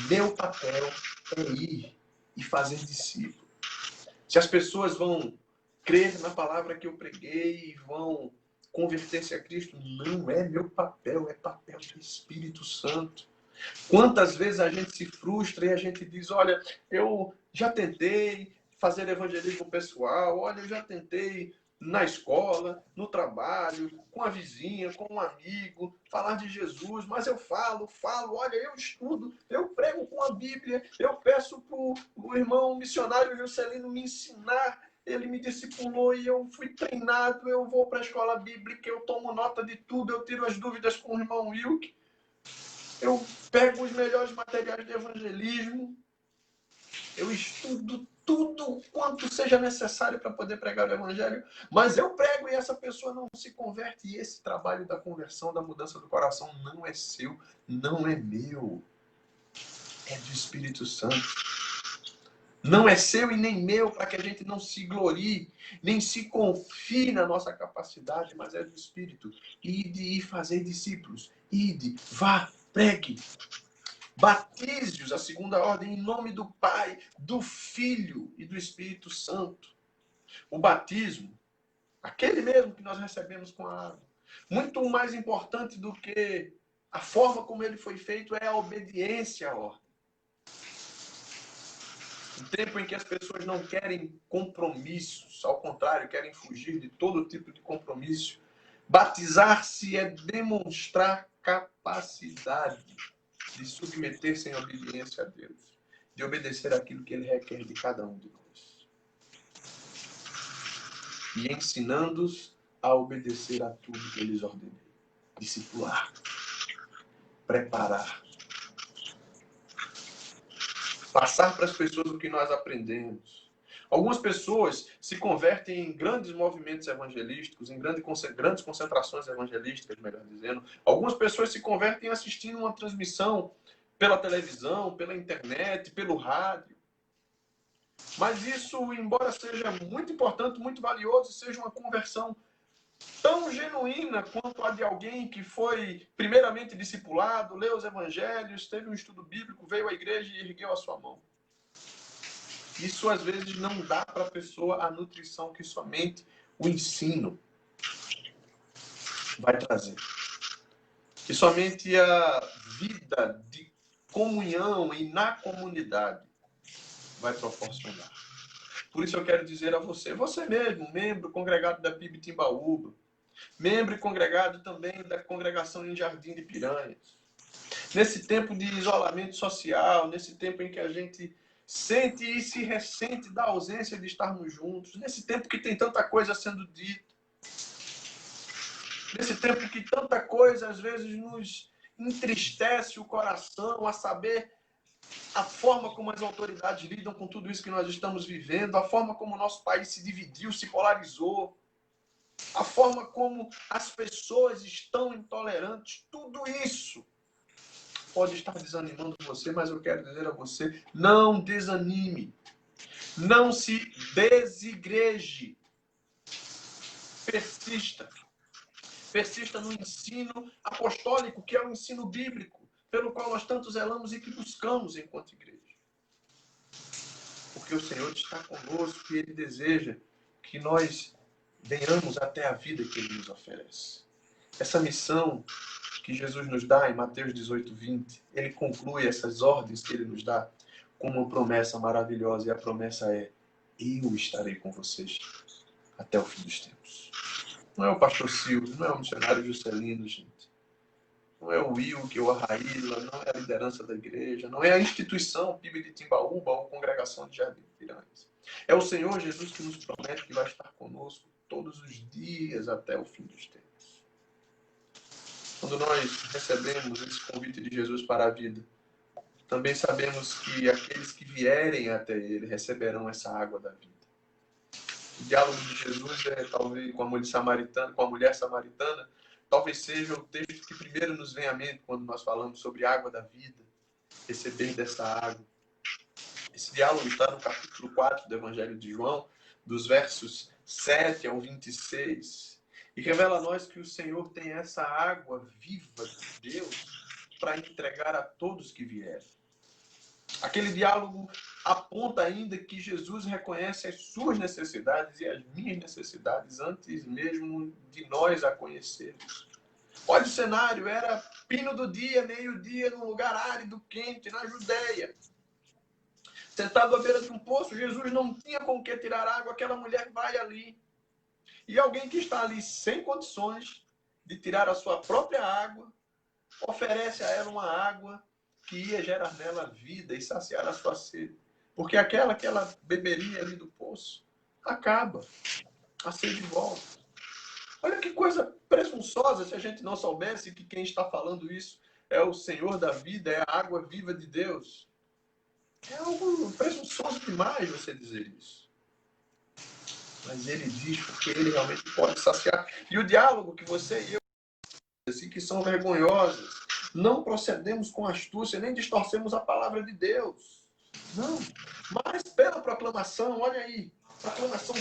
Meu papel é ir e fazer discípulos. Se as pessoas vão crer na palavra que eu preguei e vão converter-se a Cristo, não é meu papel, é papel do Espírito Santo. Quantas vezes a gente se frustra e a gente diz, olha, eu já tentei fazer evangelismo pessoal, olha, eu já tentei na escola, no trabalho, com a vizinha, com um amigo, falar de Jesus, mas eu falo, olha, eu estudo, eu prego com a Bíblia, eu peço para o irmão missionário Juscelino me ensinar, ele me discipulou e eu fui treinado, eu vou para a escola bíblica, eu tomo nota de tudo, eu tiro as dúvidas com o irmão Wilk, eu pego os melhores materiais de evangelismo, eu estudo tudo quanto seja necessário para poder pregar o evangelho, mas eu prego e essa pessoa não se converte, e esse trabalho da conversão, da mudança do coração não é seu, não é meu, é do Espírito Santo. Não é seu e nem meu, para que a gente não se glorie, nem se confie na nossa capacidade, mas é do Espírito. Ide e fazer discípulos. Ide, vá, pregue. Batize-os, a segunda ordem, em nome do Pai, do Filho e do Espírito Santo. O batismo, aquele mesmo que nós recebemos com a água, muito mais importante do que a forma como ele foi feito é a obediência à ordem. Um tempo em que as pessoas não querem compromissos, ao contrário, querem fugir de todo tipo de compromisso. Batizar-se é demonstrar capacidade de submeter-se em obediência a Deus, de obedecer aquilo que Ele requer de cada um de nós. E ensinando-os a obedecer a tudo que eles ordenei. Discipular, preparar, passar para as pessoas o que nós aprendemos. Algumas pessoas se convertem em grandes movimentos evangelísticos, em grandes concentrações evangelísticas, melhor dizendo. Algumas pessoas se convertem assistindo uma transmissão pela televisão, pela internet, pelo rádio. Mas isso, embora seja muito importante, muito valioso, seja uma conversão tão genuína quanto a de alguém que foi primeiramente discipulado, leu os evangelhos, teve um estudo bíblico, veio à igreja e ergueu a sua mão. Isso às vezes não dá para a pessoa a nutrição que somente o ensino vai trazer. Que somente a vida de comunhão e na comunidade vai proporcionar. Por isso eu quero dizer a você, você mesmo, membro congregado da PIB Timbaúba, membro e congregado também da congregação em Jardim de Piranhas, nesse tempo de isolamento social, nesse tempo em que a gente sente e se ressente da ausência de estarmos juntos, nesse tempo que tem tanta coisa sendo dita, nesse tempo que tanta coisa às vezes nos entristece o coração, a saber a forma como as autoridades lidam com tudo isso que nós estamos vivendo, a forma como o nosso país se dividiu, se polarizou, a forma como as pessoas estão intolerantes, tudo isso pode estar desanimando você, mas eu quero dizer a você, não desanime, não se desigreje, persista. Persista no ensino apostólico, que é o ensino bíblico, pelo qual nós tanto zelamos e que buscamos enquanto igreja. Porque o Senhor está conosco e Ele deseja que nós venhamos até a vida que Ele nos oferece. Essa missão que Jesus nos dá em Mateus 18, 20, Ele conclui essas ordens que Ele nos dá com uma promessa maravilhosa. E a promessa é: eu estarei com vocês até o fim dos tempos. Não é o pastor Silvio, não é o missionário Juscelino, gente. Não é o Wilke ou a Raíla, não é a liderança da igreja, não é a instituição PIB de Timbaúba ou Congregação de Jardim de Piranhas. É o Senhor Jesus que nos promete que vai estar conosco todos os dias até o fim dos tempos. Quando nós recebemos esse convite de Jesus para a vida, também sabemos que aqueles que vierem até Ele receberão essa água da vida. O diálogo de Jesus talvez com a mulher samaritana, talvez seja o texto que primeiro nos vem à mente quando nós falamos sobre a água da vida, receber dessa água. Esse diálogo está no capítulo 4 do Evangelho de João, dos versos 7 ao 26, e revela a nós que o Senhor tem essa água viva de Deus para entregar a todos que vierem. Aquele diálogo aponta ainda que Jesus reconhece as suas necessidades e as minhas necessidades antes mesmo de nós a conhecermos. Olha o cenário, era pino do dia, meio-dia, num lugar árido, quente, na Judéia. Sentado à beira de um poço, Jesus não tinha com o que tirar água, aquela mulher vai ali. E alguém que está ali sem condições de tirar a sua própria água, oferece a ela uma água que ia gerar nela vida e saciar a sua sede. Porque aquela que ela beberia ali do poço, acaba. A sede volta. Olha que coisa presunçosa se a gente não soubesse que quem está falando isso é o Senhor da vida, é a água viva de Deus. É algo presunçoso demais você dizer isso. Mas ele diz porque ele realmente pode saciar. E o diálogo que você e eu, assim, que são vergonhosos, não procedemos com astúcia, nem distorcemos a palavra de Deus. Não. Mas pela proclamação, olha aí, proclamação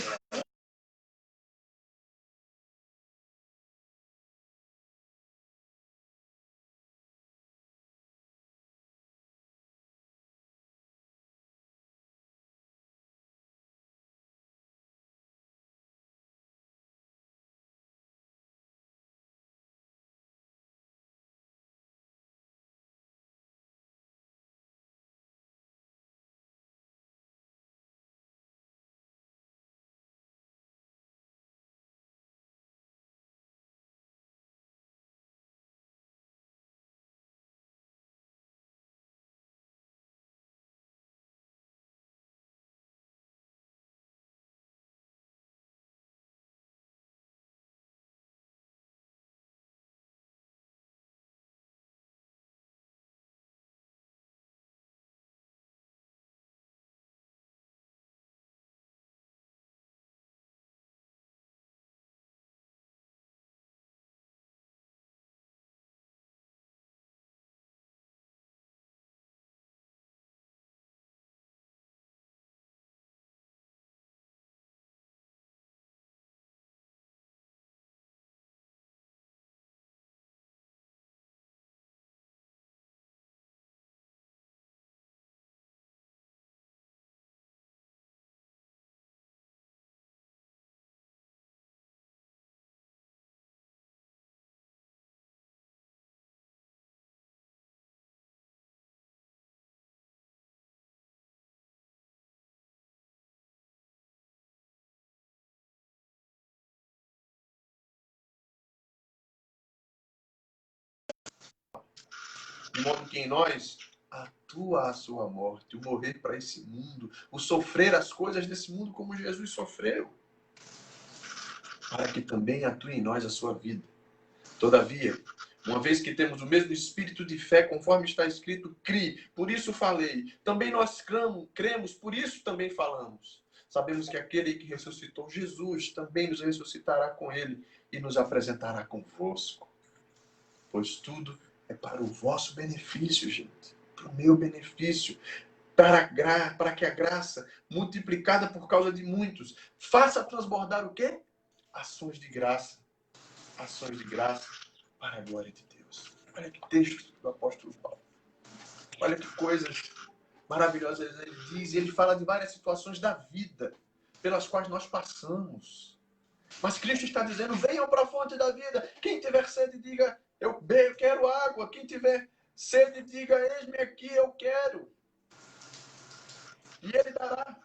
de modo que em nós atua a sua morte, o morrer para esse mundo, o sofrer as coisas desse mundo como Jesus sofreu, para que também atue em nós a sua vida. Todavia, uma vez que temos o mesmo espírito de fé, conforme está escrito, crie, por isso falei. Também nós cremos, por isso também falamos. Sabemos que aquele que ressuscitou Jesus também nos ressuscitará com ele e nos apresentará convosco. Pois tudo é para o vosso benefício, gente. Para o meu benefício. Para que a graça, multiplicada por causa de muitos, faça transbordar o quê? Ações de graça. Ações de graça para a glória de Deus. Olha que texto do apóstolo Paulo. Olha que coisas maravilhosas ele diz. Ele fala de várias situações da vida pelas quais nós passamos. Mas Cristo está dizendo, venham para a fonte da vida. Quem tiver sede, diga, eu quero água. Quem tiver sede, diga, eis-me aqui, eu quero. E Ele dará.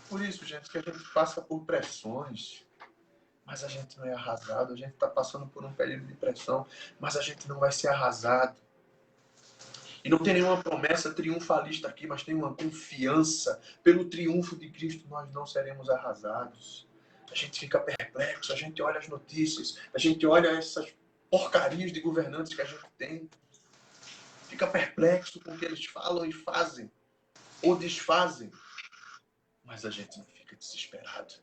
Por isso, gente, que a gente passa por pressões. Mas a gente não é arrasado. A gente está passando por um período de pressão. Mas a gente não vai ser arrasado. E não tem nenhuma promessa triunfalista aqui, mas tem uma confiança. Pelo triunfo de Cristo, nós não seremos arrasados. A gente fica perplexo, a gente olha as notícias, a gente olha essas porcarias de governantes que a gente tem. Fica perplexo com o que eles falam e fazem, ou desfazem. Mas a gente não fica desesperado.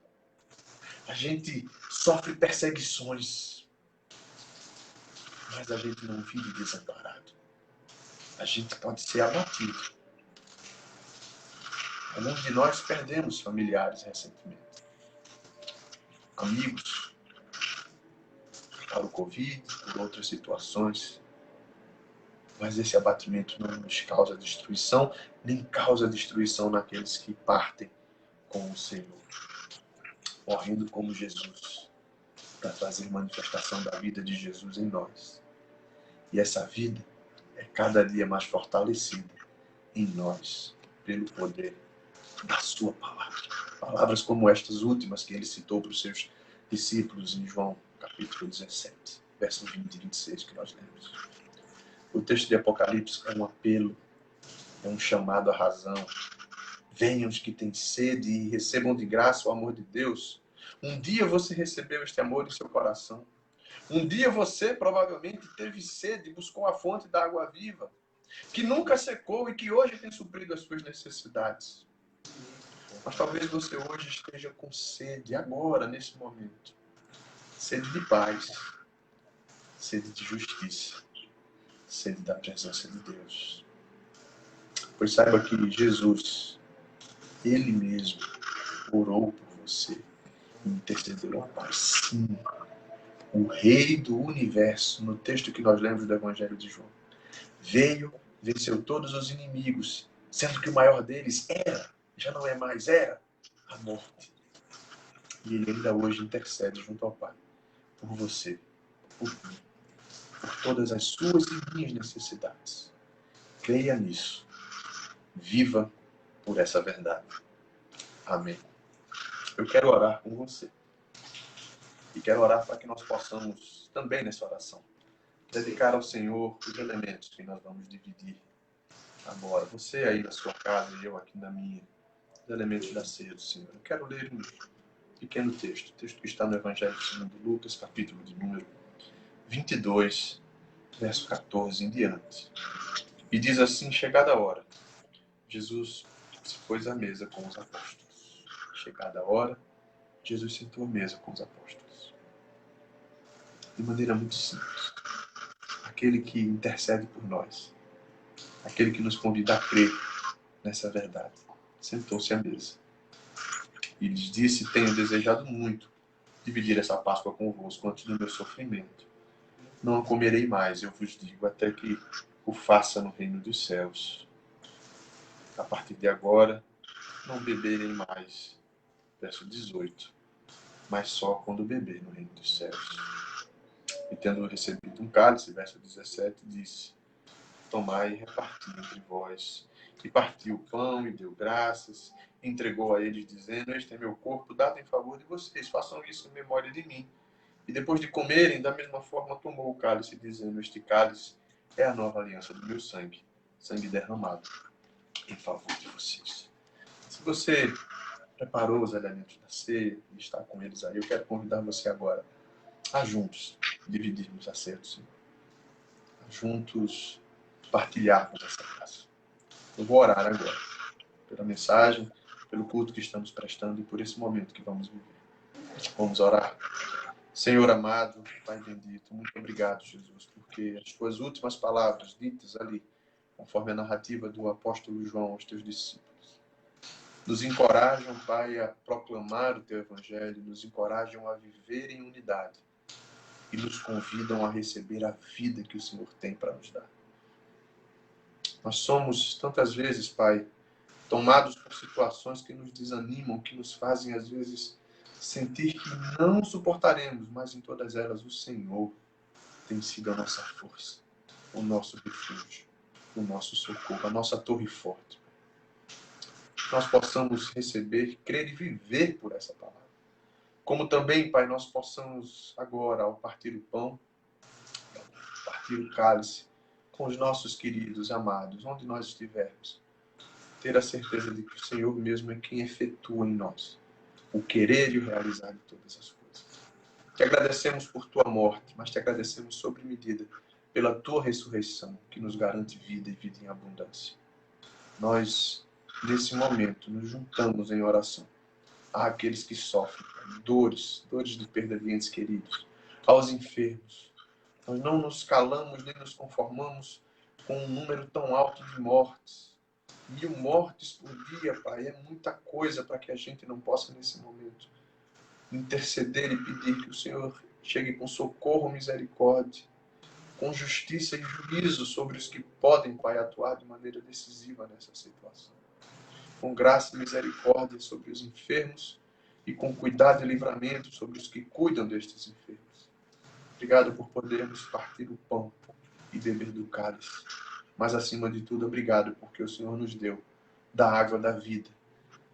A gente sofre perseguições, mas a gente não vive desamparado. A gente pode ser abatido. Alguns de nós perdemos familiares recentemente. Amigos, para o Covid, por outras situações. Mas esse abatimento não nos causa destruição, nem causa destruição naqueles que partem com o Senhor. Morrendo como Jesus, para trazer manifestação da vida de Jesus em nós. E essa vida é cada dia mais fortalecida em nós, pelo poder da sua palavra. Palavras como estas últimas que ele citou para os seus discípulos em João, capítulo 17, versos 20 e 26, que nós lemos. O texto de Apocalipse é um apelo, é um chamado à razão. Venham os que têm sede e recebam de graça o amor de Deus. Um dia você recebeu este amor em seu coração. Um dia você provavelmente teve sede e buscou a fonte da água viva, que nunca secou e que hoje tem suprido as suas necessidades. Mas talvez você hoje esteja com sede, agora, nesse momento. Sede de paz, sede de justiça, sede da presença de Deus. Pois saiba que Jesus, Ele mesmo, orou por você e intercedeu ao Pai. Sim, o Rei do Universo, no texto que nós lemos do Evangelho de João, veio, venceu todos os inimigos, sendo que o maior deles era, já não é mais, era a morte. E Ele ainda hoje intercede junto ao Pai, por você, por mim, por todas as suas e minhas necessidades. Creia nisso. Viva por essa verdade. Amém. Eu quero orar com você. E quero orar para que nós possamos, também nessa oração, dedicar ao Senhor os elementos que nós vamos dividir agora. Você aí na sua casa e eu aqui na minha. Os elementos da ceia do Senhor. Eu quero ler um pequeno texto. O texto que está no Evangelho segundo Lucas, capítulo de número 22, verso 14 em diante. E diz assim, chegada a hora, Jesus se pôs à mesa com os apóstolos. Chegada a hora, Jesus sentou à mesa com os apóstolos. De maneira muito simples. Aquele que intercede por nós. Aquele que nos convida a crer nessa verdade. Sentou-se à mesa. E lhes disse, tenho desejado muito dividir essa Páscoa convosco antes do meu sofrimento. Não a comerei mais, eu vos digo, até que o faça no reino dos céus. A partir de agora, não beberei mais. Verso 18. Mas só quando beber no reino dos céus. E tendo recebido um cálice, verso 17, disse, tomai e reparti entre vós. E partiu o pão e deu graças, e entregou a eles, dizendo, este é meu corpo dado em favor de vocês, façam isso em memória de mim. E depois de comerem, da mesma forma tomou o cálice, dizendo, este cálice é a nova aliança do meu sangue, sangue derramado em favor de vocês. Se você preparou os elementos da ceia e está com eles aí, eu quero convidar você agora a juntos dividirmos a ceia do Senhor. A juntos partilharmos essa graça. Eu vou orar agora pela mensagem, pelo culto que estamos prestando e por esse momento que vamos viver. Vamos orar. Senhor amado, Pai bendito, muito obrigado, Jesus, porque as tuas últimas palavras ditas ali, conforme a narrativa do apóstolo João aos teus discípulos, nos encorajam, Pai, a proclamar o teu evangelho, nos encorajam a viver em unidade e nos convidam a receber a vida que o Senhor tem para nos dar. Nós somos, tantas vezes, Pai, tomados por situações que nos desanimam, que nos fazem, às vezes, sentir que não suportaremos, mas em todas elas o Senhor tem sido a nossa força, o nosso refúgio, o nosso socorro, a nossa torre forte. Que nós possamos receber, crer e viver por essa palavra. Como também, Pai, nós possamos agora, ao partir o pão, partir o cálice, com os nossos queridos, amados, onde nós estivermos, ter a certeza de que o Senhor mesmo é quem efetua em nós o querer e o realizar de todas as coisas. Te agradecemos por tua morte, mas te agradecemos sobre medida pela tua ressurreição, que nos garante vida e vida em abundância. Nós, nesse momento, nos juntamos em oração àqueles que sofrem dores de perda de entes queridos, aos enfermos. Nós não nos calamos nem nos conformamos com um número tão alto de mortes. 1000 mortes por dia, Pai, é muita coisa para que a gente não possa, nesse momento, interceder e pedir que o Senhor chegue com socorro, misericórdia, com justiça e juízo sobre os que podem, Pai, atuar de maneira decisiva nessa situação. Com graça e misericórdia sobre os enfermos e com cuidado e livramento sobre os que cuidam destes enfermos. Obrigado por podermos partir o pão e beber do cálice. Mas, acima de tudo, obrigado porque o Senhor nos deu da água da vida.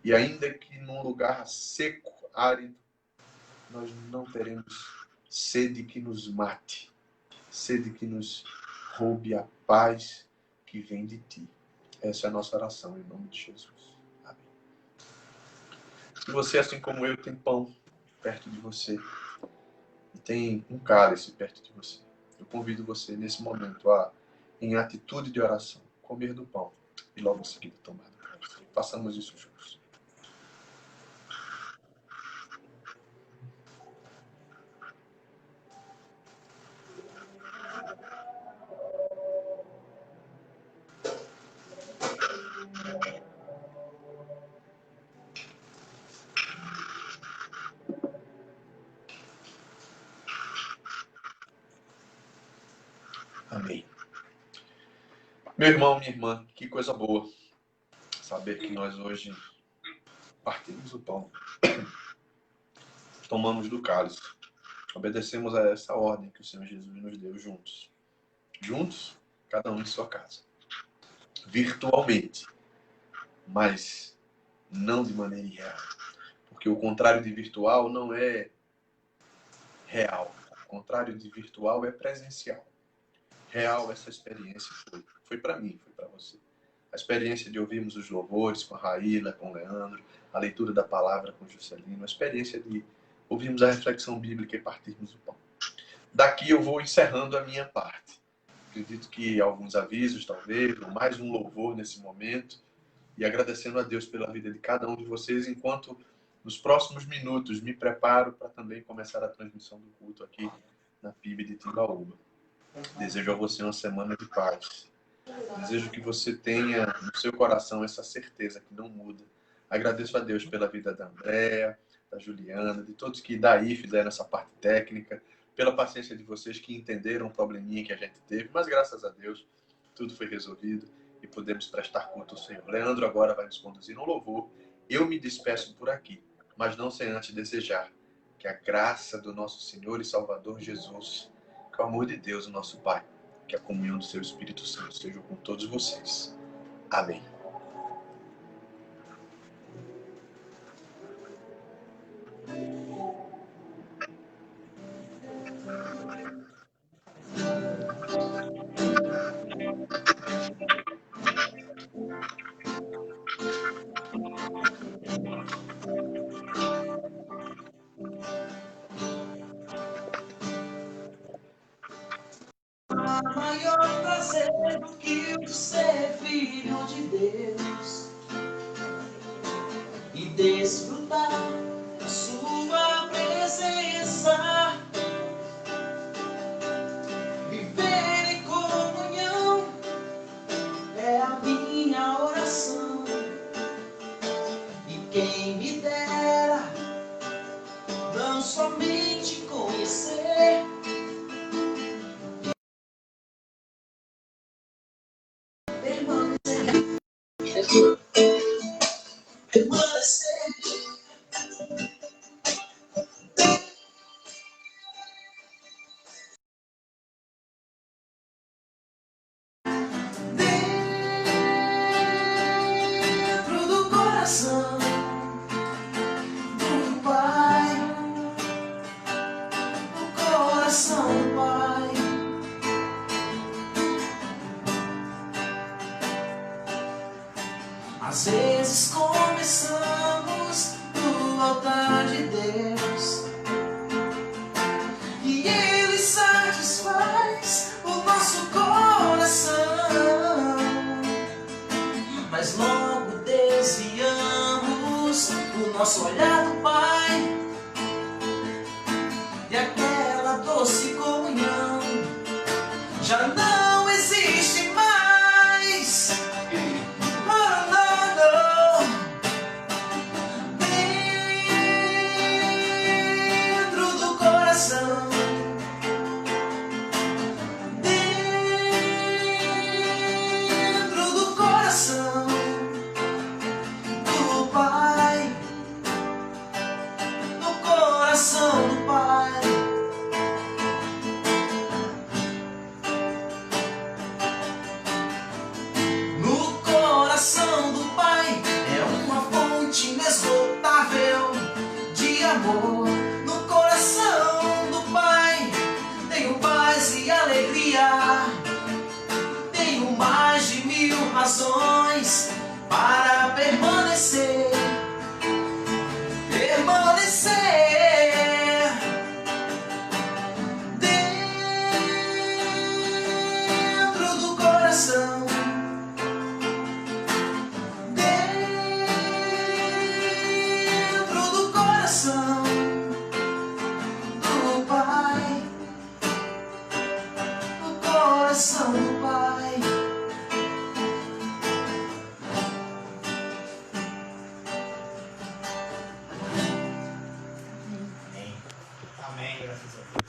E ainda que num lugar seco, árido, nós não teremos sede que nos mate, sede que nos roube a paz que vem de Ti. Essa é a nossa oração, em nome de Jesus. Amém. Se você, assim como eu, tem pão perto de você e tem um cálice perto de você, eu convido você, nesse momento, a, em atitude de oração, comer do pão e logo em seguida tomar do cálice. Façamos isso juntos. Amém. Meu irmão, minha irmã, que coisa boa saber que nós hoje partimos o pão, tomamos do cálice, obedecemos a essa ordem que o Senhor Jesus nos deu juntos. Juntos, cada um em sua casa. Virtualmente, mas não de maneira irreal. Porque o contrário de virtual não é real. O contrário de virtual é presencial. Real, essa experiência foi para mim, foi para você. A experiência de ouvirmos os louvores com a Raíla, com o Leandro, a leitura da palavra com o Juscelino, a experiência de ouvirmos a reflexão bíblica e partirmos o pão. Daqui eu vou encerrando a minha parte. Acredito que alguns avisos, talvez, ou mais um louvor nesse momento, e agradecendo a Deus pela vida de cada um de vocês, enquanto nos próximos minutos me preparo para também começar a transmissão do culto aqui na PIB de Timbaúba. Desejo a você uma semana de paz. Desejo que você tenha no seu coração essa certeza que não muda. Agradeço a Deus pela vida da Andréa, da Juliana, de todos que daí fizeram essa parte técnica, pela paciência de vocês que entenderam o probleminha que a gente teve, mas graças a Deus tudo foi resolvido e podemos prestar culto ao Senhor. Leandro agora vai nos conduzir no louvor. Eu me despeço por aqui, mas não sem antes desejar que a graça do nosso Senhor e Salvador Jesus, que o amor de Deus, o nosso Pai, que a comunhão do seu Espírito Santo esteja com todos vocês. Amém. Há maior prazer do que o ser filho de Deus e desfrutar da sua presença, viver em comunhão é a minha oração. E quem me dera não somente conhecer, permanecer. Dentro do coração do Pai, do coração do Pai. Às vezes começamos no altar de Deus e Ele satisfaz o nosso coração, mas logo desviamos o nosso olhar do Pai e aquela doce comunhão já não existe mais. Dentro do coração, dentro do coração do Pai, do coração do Pai. No coração do Pai é uma fonte inesgotável de amor. No coração do Pai tenho paz e alegria. Tenho mais de 1000 razões para permanecer. Permanecer dentro do coração. Dentro do coração do Pai, do coração do Pai. Amém, graças a Deus.